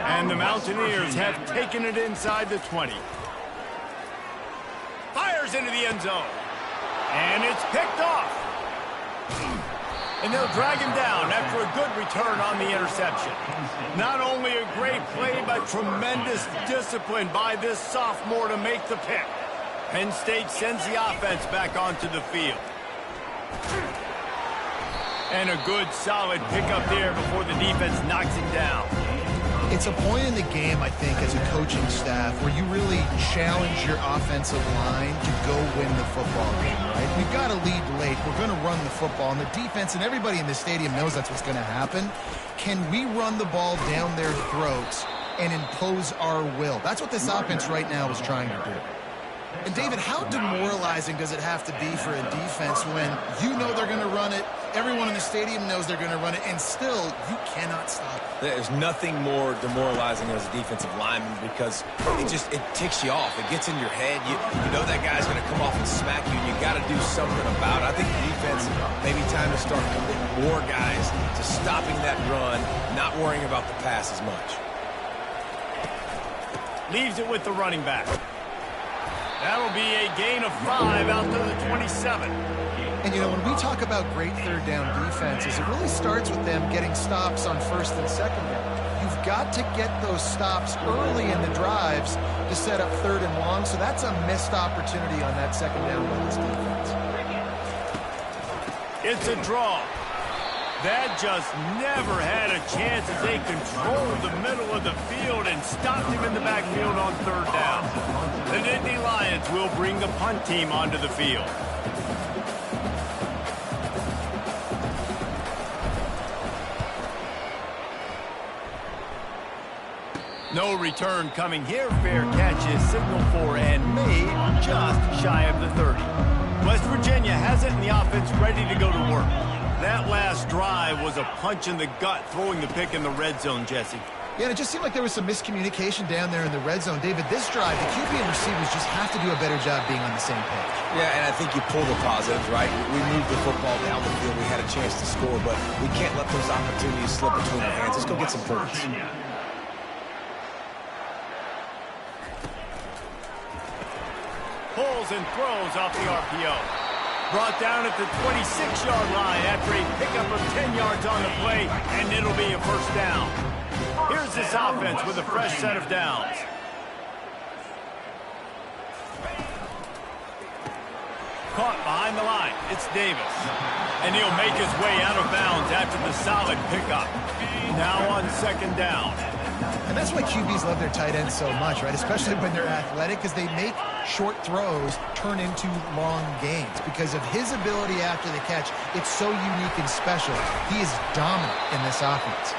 And the Mountaineers have taken it inside the 20. Fires into the end zone. And it's picked off. And they'll drag him down after a good return on the interception. Not only a great play, but tremendous discipline by this sophomore to make the pick. Penn State sends the offense back onto the field. And a good, solid pickup there before the defense knocks him down. It's a point in the game, I think, as a coaching staff, where you really challenge your offensive line to go win the football game, right? We've got to lead late. We're going to run the football, and the defense and everybody in the stadium knows that's what's going to happen. Can we run the ball down their throats and impose our will? That's what this offense right now is trying to do. And, David, how demoralizing does it have to be for a defense when you know they're going to run it, everyone in the stadium knows they're going to run it, and still you cannot stop it? There's nothing more demoralizing as a defensive lineman because it ticks you off. It gets in your head. You know that guy's going to come off and smack you, and you got to do something about it. I think the defense, maybe time to start committing more guys to stopping that run, not worrying about the pass as much. Leaves it with the running back. That'll be a gain of 5 out to the 27. And, you know, when we talk about great third down defenses, it really starts with them getting stops on first and second down. You've got to get those stops early in the drives to set up third and long, so that's a missed opportunity on that second down by this defense. It's a draw. That just never had a chance as they controlled the middle of the field and stopped him in the backfield on third down. The Nittany Lions will bring the punt team onto the field. No return coming here. Fair catch is signaled for and made just shy of the 30. West Virginia has it in the offense ready to go to work. That last drive was a punch in the gut, throwing the pick in the red zone, Jesse. Yeah, and it just seemed like there was some miscommunication down there in the red zone. David, this drive, the QB and receivers just have to do a better job being on the same page. Yeah, and I think you pull the positives, right? We moved the football down the field. We had a chance to score, but we can't let those opportunities slip between our hands. Let's go get some points. Pulls and throws off the RPO. Brought down at the 26-yard line after a pickup of 10 yards on the play, and it'll be a first down. Here's this offense with a fresh set of downs. Caught behind the line. It's Davis. And he'll make his way out of bounds after the solid pickup. Now on second down. And that's why QBs love their tight ends so much, right? Especially when they're athletic, because they make short throws turn into long gains. Because of his ability after the catch, it's so unique and special. He is dominant in this offense.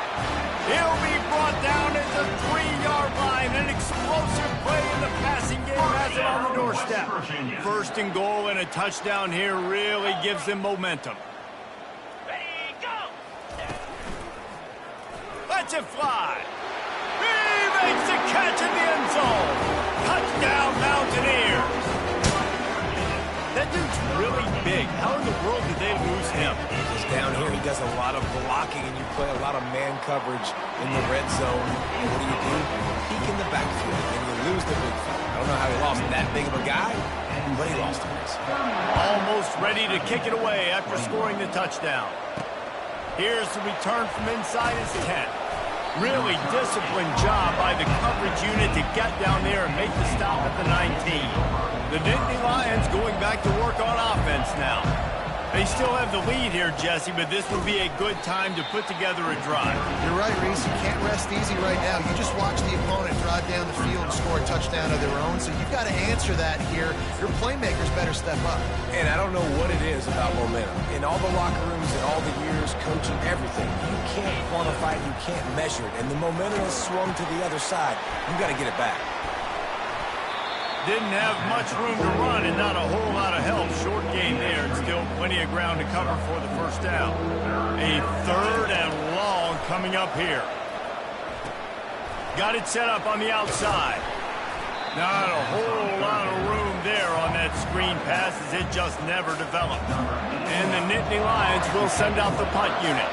He'll be brought down at the 3-yard line. An explosive play in the passing game has it on the doorstep. First and goal and a touchdown here really gives them momentum. Ready, go! Let's it fly. He makes the catch in the end zone. Touchdown, Mountaineers. That dude's really big. How in the world did they lose him? He's down here. He does a lot of blocking, and you play a lot of man coverage in the red zone. And what do? Peek in the backfield, and you lose the big fella. I don't know how he lost that big of a guy, but he lost him. Almost ready to kick it away after scoring the touchdown. Here's the return from inside his 10. Really disciplined job by the coverage unit to get down there and make the stop at the 19. The Nittany Lions going back to work on offense now. They still have the lead here, Jesse, but this would be a good time to put together a drive. You're right, Reese. You can't rest easy right now. You just watch the opponent drive down the field and score a touchdown of their own, so you've got to answer that here. Your playmakers better step up. And I don't know what it is about momentum. In all the locker rooms and all the years, coaching, everything, you can't quantify it, you can't measure it. And the momentum has swung to the other side. You got to get it back. Didn't have much room to run and not a whole lot of help. Short gain there and still plenty of ground to cover for the first down. A third and long coming up here. Got it set up on the outside. Not a whole lot of room there on that screen pass as it just never developed. And the Nittany Lions will send out the punt unit.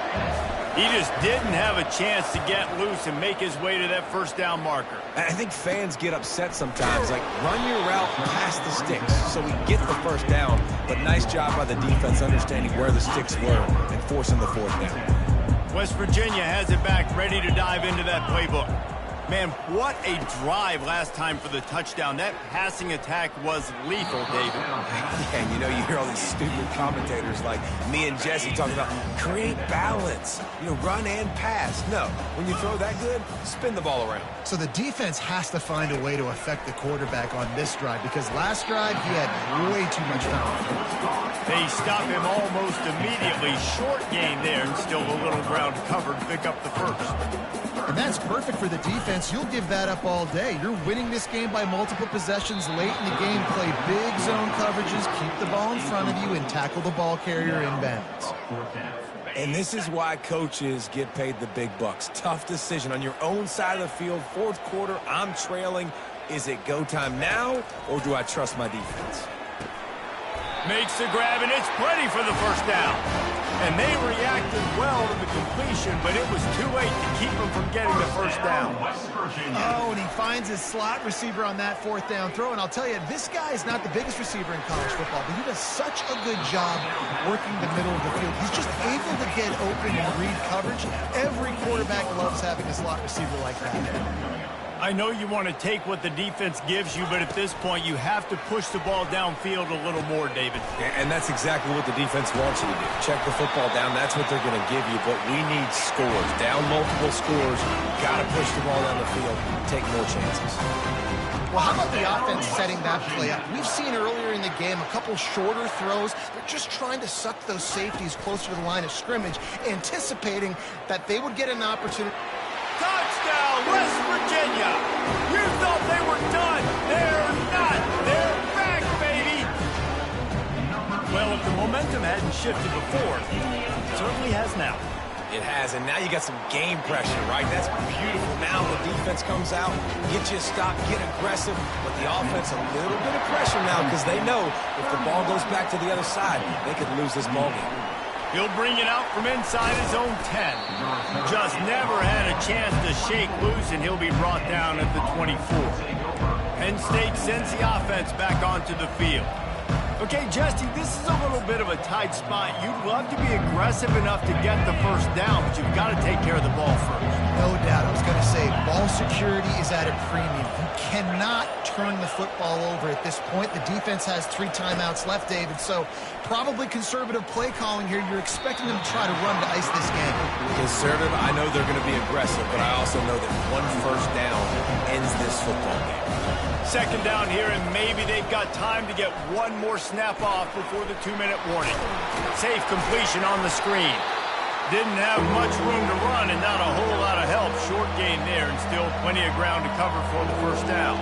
He just didn't have a chance to get loose and make his way to that first down marker. I think fans get upset sometimes, like run your route past the sticks so we get the first down. But nice job by the defense understanding where the sticks were and forcing the fourth down. West Virginia has it back, ready to dive into that playbook. Man, what a drive last time for the touchdown. That passing attack was lethal, David. Yeah, you know, you hear all these stupid commentators like me and Jesse talking about create balance, you know, run and pass. No, when you throw that good, spin the ball around. So the defense has to find a way to affect the quarterback on this drive because last drive he had way too much time. They stop him almost immediately. Short gain there and still a little ground covered to pick up the first. And that's perfect for the defense. You'll give that up all day. You're winning this game by multiple possessions late in the game. Play big zone coverages, keep the ball in front of you, and tackle the ball carrier inbounds. And this is why coaches get paid the big bucks. Tough decision on your own side of the field. Fourth quarter, I'm trailing. Is it go time now, or do I trust my defense? Makes the grab, and it's plenty for the first down. And they reacted well to the completion, but it was too late to keep them from getting the first down. Oh, and he finds his slot receiver on that fourth down throw. And I'll tell you, this guy is not the biggest receiver in college football, but he does such a good job working the middle of the field. He's just able to get open and read coverage. Every quarterback loves having a slot receiver like that. I know you want to take what the defense gives you, but at this point, you have to push the ball downfield a little more, David. And that's exactly what the defense wants you to do. Check the football down. That's what they're going to give you, but we need scores. Down multiple scores. Got to push the ball down the field. Take more chances. Well, how about the offense setting that play up? We've seen earlier in the game a couple shorter throws. They're just trying to suck those safeties closer to the line of scrimmage, anticipating that they would get an opportunity. Touchdown, West Virginia! You thought they were done. They're not. They're back, baby! Well, if the momentum hadn't shifted before, it certainly has now. It has, and now you got some game pressure, right? That's beautiful. Now the defense comes out, get you a stop, get aggressive, but the offense a little bit of pressure now because they know if the ball goes back to the other side, they could lose this ball game. He'll bring it out from inside his own 10. Just never had a chance to shake loose, and he'll be brought down at the 24. Penn State sends the offense back onto the field. Okay, Jesse, this is a little bit of a tight spot. You'd love to be aggressive enough to get the first down, but you've got to take care of the ball first. No doubt. I was going to say, ball security is at a premium. You cannot turn the football over at this point. The defense has 3 timeouts left, David, so probably conservative play calling here. You're expecting them to try to run to ice this game. Conservative, I know they're going to be aggressive, but I also know that one first down ends this football game. Second down here, and maybe they've got time to get one more snap off before the 2-minute warning. Safe completion on the screen. Didn't have much room to run and not a whole lot of help. Short gain there and still plenty of ground to cover for the first down.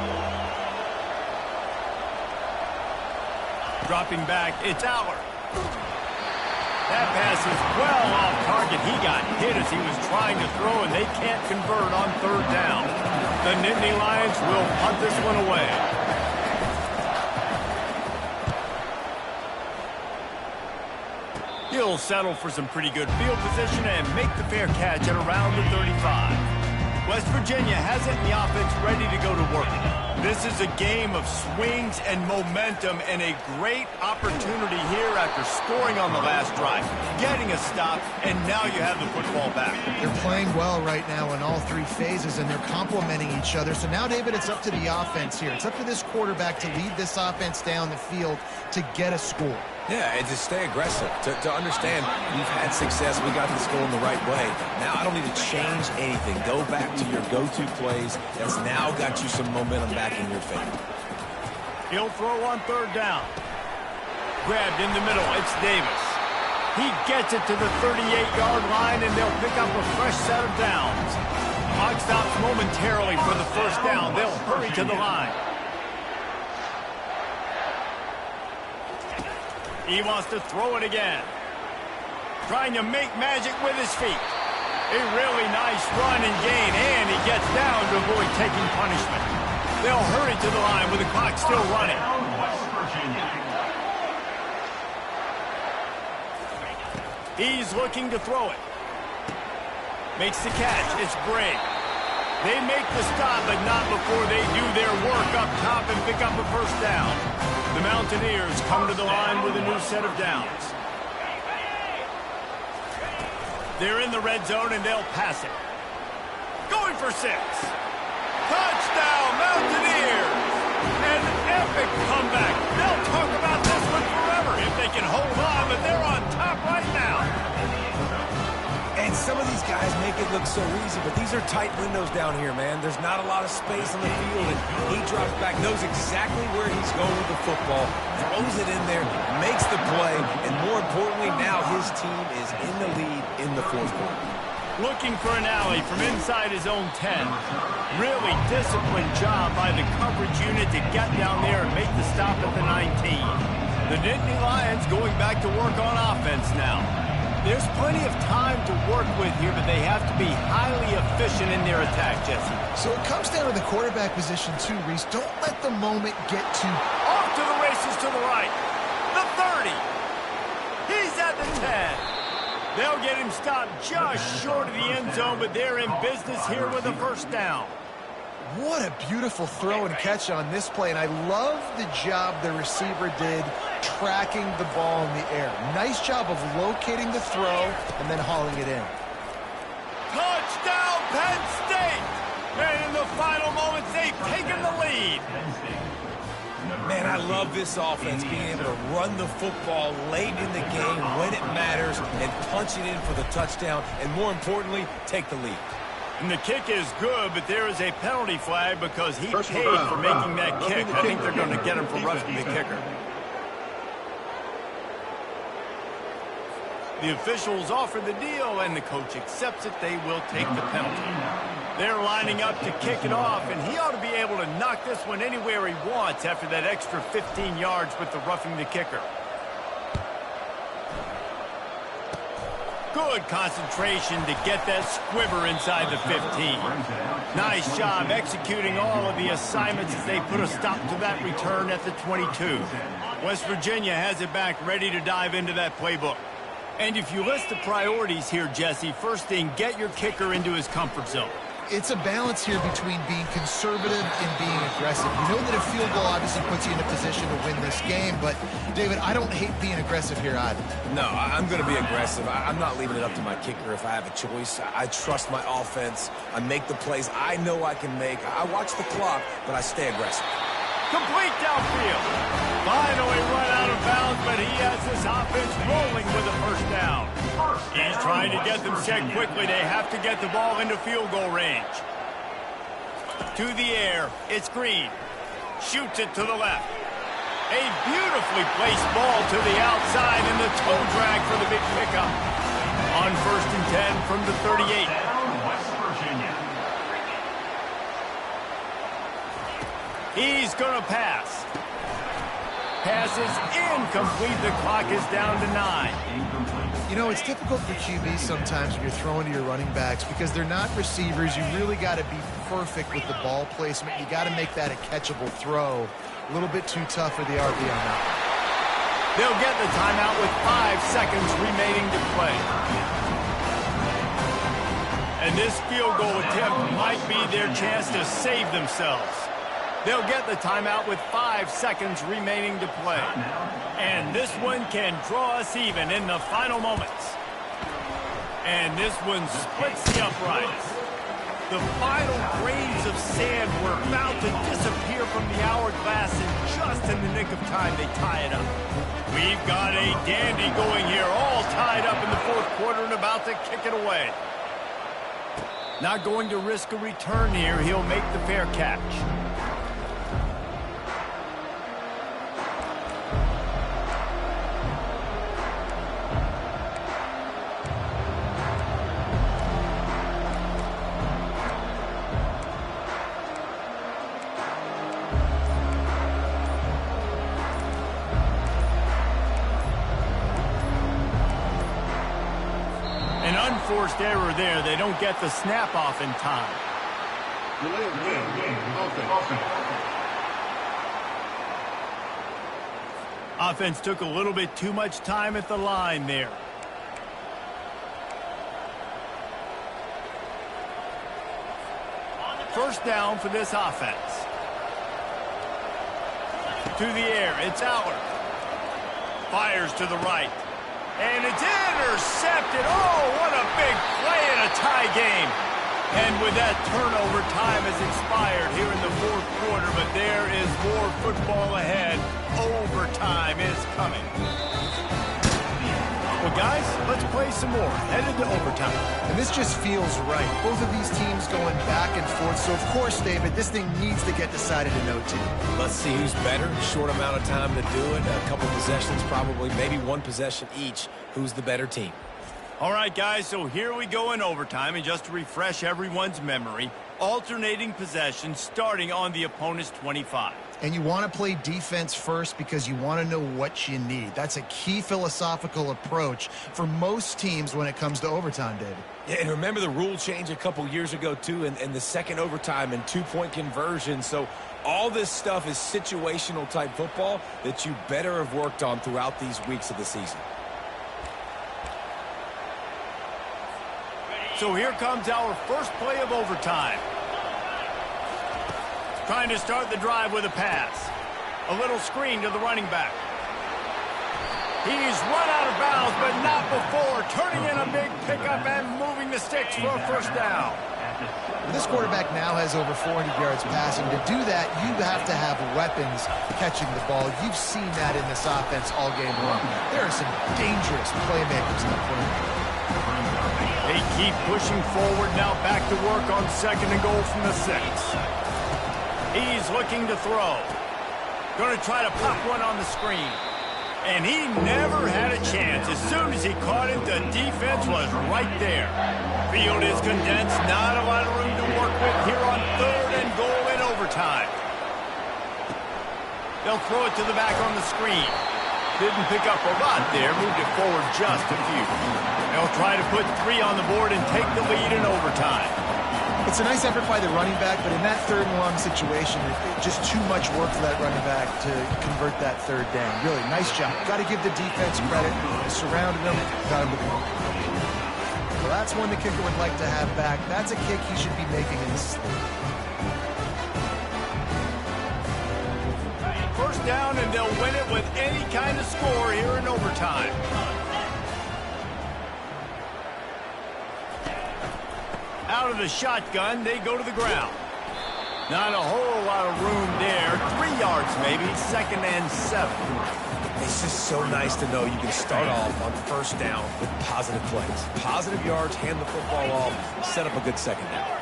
Dropping back, it's Aller. That pass is well off target. He got hit as he was trying to throw, and they can't convert on third down. The Nittany Lions will punt this one away. He'll settle for some pretty good field position and make the fair catch at around the 35. West Virginia has it in the offense ready to go to work. This is a game of swings and momentum and a great opportunity here after scoring on the last drive, getting a stop, and now you have the football back. They're playing well right now in all 3 phases, and they're complementing each other. So now, David, it's up to the offense here. It's up to this quarterback to lead this offense down the field to get a score. Yeah, and to stay aggressive, to understand we've had success, we got this going the right way. Now I don't need to change anything. Go back to your go-to plays. That's now got you some momentum back in your favor. He'll throw on third down. Grabbed in the middle, it's Davis. He gets it to the 38-yard line, and they'll pick up a fresh set of downs. Clock stops momentarily for the first down. They'll hurry to the line. He wants to throw it again. Trying to make magic with his feet. A really nice run and gain, and he gets down to avoid taking punishment. They'll hurry to the line with the clock still running. West Virginia. He's looking to throw it. Makes the catch. It's Bray. They make the stop, but not before they do their work up top and pick up a first down. The Mountaineers come to the line with a new set of downs. They're in the red zone, and they'll pass it. Going for 6. Touchdown, Mountaineers! An epic comeback. They'll talk about this one forever if they can hold on, but they're on top right now. And some of these guys make it look so easy, but these are tight windows down here, man. There's not a lot of space on the field, and he drops back, knows exactly where he's going with the football, throws it in there, makes the play, and more importantly, now his team is in the lead in the fourth quarter. Looking for an alley from inside his own 10. Really disciplined job by the coverage unit to get down there and make the stop at the 19. The Nittany Lions going back to work on offense now. There's plenty of time to work with here, but they have to be highly efficient in their attack, Jesse. So it comes down to the quarterback position too, Reese. Don't let the moment get too... Off to the races to the right. The 30. He's at the 10. They'll get him stopped just short of the end zone, but they're in business here with a first down. What a beautiful throw and catch on this play, and I love the job the receiver did tracking the ball in the air. Nice job of locating the throw and then hauling it in. Touchdown, Penn State! And in the final moments, they've taken the lead. Man, I love this offense, being able to run the football late in the game when it matters and punch it in for the touchdown, and more importantly, take the lead. And the kick is good, but there is a penalty flag because he paid for making that kick. I think they're going to get him for roughing the kicker. The officials offer the deal, and the coach accepts it. They will take the penalty. They're lining up to kick it off, and he ought to be able to knock this one anywhere he wants after that extra 15 yards with the roughing the kicker. Good concentration to get that squiver inside the 15. Nice job executing all of the assignments as they put a stop to that return at the 22. West Virginia has it back, ready to dive into that playbook. And if you list the priorities here, Jesse, first thing, get your kicker into his comfort zone. It's a balance here between being conservative and being aggressive. You know that a field goal obviously puts you in a position to win this game, but, David, I don't hate being aggressive here either. No, I'm going to be aggressive. I'm not leaving it up to my kicker if I have a choice. I trust my offense. I make the plays I know I can make. I watch the clock, but I stay aggressive. Complete downfield. Finally run out of bounds, but he has this offense rolling with a first down. He's trying to get them set quickly. They have to get the ball into field goal range. To the air. It's Green. Shoots it to the left. A beautifully placed ball to the outside, and the toe drag for the big pickup. On 1st and 10 from the 38. West Virginia. He's going to pass. Pass is incomplete. The clock is down to 9. You know, it's difficult for QBs sometimes when you're throwing to your running backs because they're not receivers. You really got to be perfect with the ball placement. You got to make that a catchable throw. A little bit too tough for the RB on that. They'll get the timeout with 5 seconds remaining to play. And this field goal attempt might be their chance to save themselves. They'll get the timeout with 5 seconds remaining to play. And this one can draw us even in the final moments. And this one splits the uprights. The final grains of sand were about to disappear from the hourglass, and just in the nick of time, they tie it up. We've got a dandy going here, all tied up in the fourth quarter and about to kick it away. Not going to risk a return here. He'll make the fair catch. An unforced error there. They don't get the snap off in time. Delay of game. Offense. Offense took a little bit too much time at the line there. First down for this offense. To the air, it's Aller. Fires to the right. And it's intercepted. Oh, what a big play in a tie game. And with that turnover, time has expired here in the fourth quarter, but there is more football ahead. Overtime is coming. Well, guys, let's play some more. Headed to overtime. And this just feels right. Both of these teams going back and forth. So, of course, David, this thing needs to get decided in OT. Let's see who's better. Short amount of time to do it. A couple possessions, probably maybe one possession each. Who's the better team? All right, guys, so here we go in overtime. And just to refresh everyone's memory, alternating possessions starting on the opponent's 25. And you want to play defense first because you want to know what you need. That's a key philosophical approach for most teams when it comes to overtime, David. Yeah, and remember the rule change a couple years ago, too, and the second overtime and two-point conversion. So all this stuff is situational type football that you better have worked on throughout these weeks of the season. So here comes our first play of overtime. Trying to start the drive with a pass. A little screen to the running back. He's run out of bounds, but not before. Turning in a big pickup and moving the sticks for a first down. This quarterback now has over 400 yards passing. To do that, you have to have weapons catching the ball. You've seen that in this offense all game long. There are some dangerous playmakers in the perimeter. They keep pushing forward now, back to work on second and goal from the 6. He's looking to throw. Going to try to pop one on the screen. And he never had a chance. As soon as he caught it, the defense was right there. Field is condensed. Not a lot of room to work with here on third and goal in overtime. They'll throw it to the back on the screen. Didn't pick up a lot there. Moved it forward just a few. They'll try to put 3 on the board and take the lead in overtime. It's a nice effort by the running back, but in that third and long situation, it's just too much work for that running back to convert that third down. Really, nice job. Got to give the defense credit. Surrounded him, got him to the ball. Well, that's one the kicker would like to have back. That's a kick he should be making in this league. First down, and they'll win it with any kind of score here in overtime. Out of the shotgun, they go to the ground. Not a whole lot of room there. 3 yards maybe, second and 7. It's just so nice to know you can start off on first down with positive plays. Positive yards, hand the football off, set up a good second down.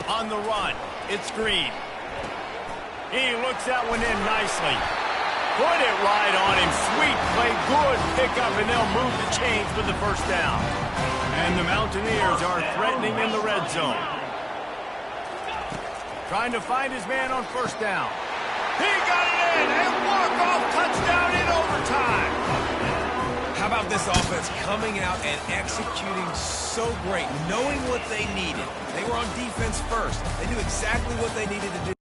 On the run, it's Green. He looks that one in nicely. Put it right on him. Sweet play, good pickup, and they'll move the chains with the first down. And the Mountaineers are threatening in the red zone. Trying to find his man on first down. He got it in, and walk-off touchdown in overtime. How about this offense coming out and executing so great, knowing what they needed. They were on defense first. They knew exactly what they needed to do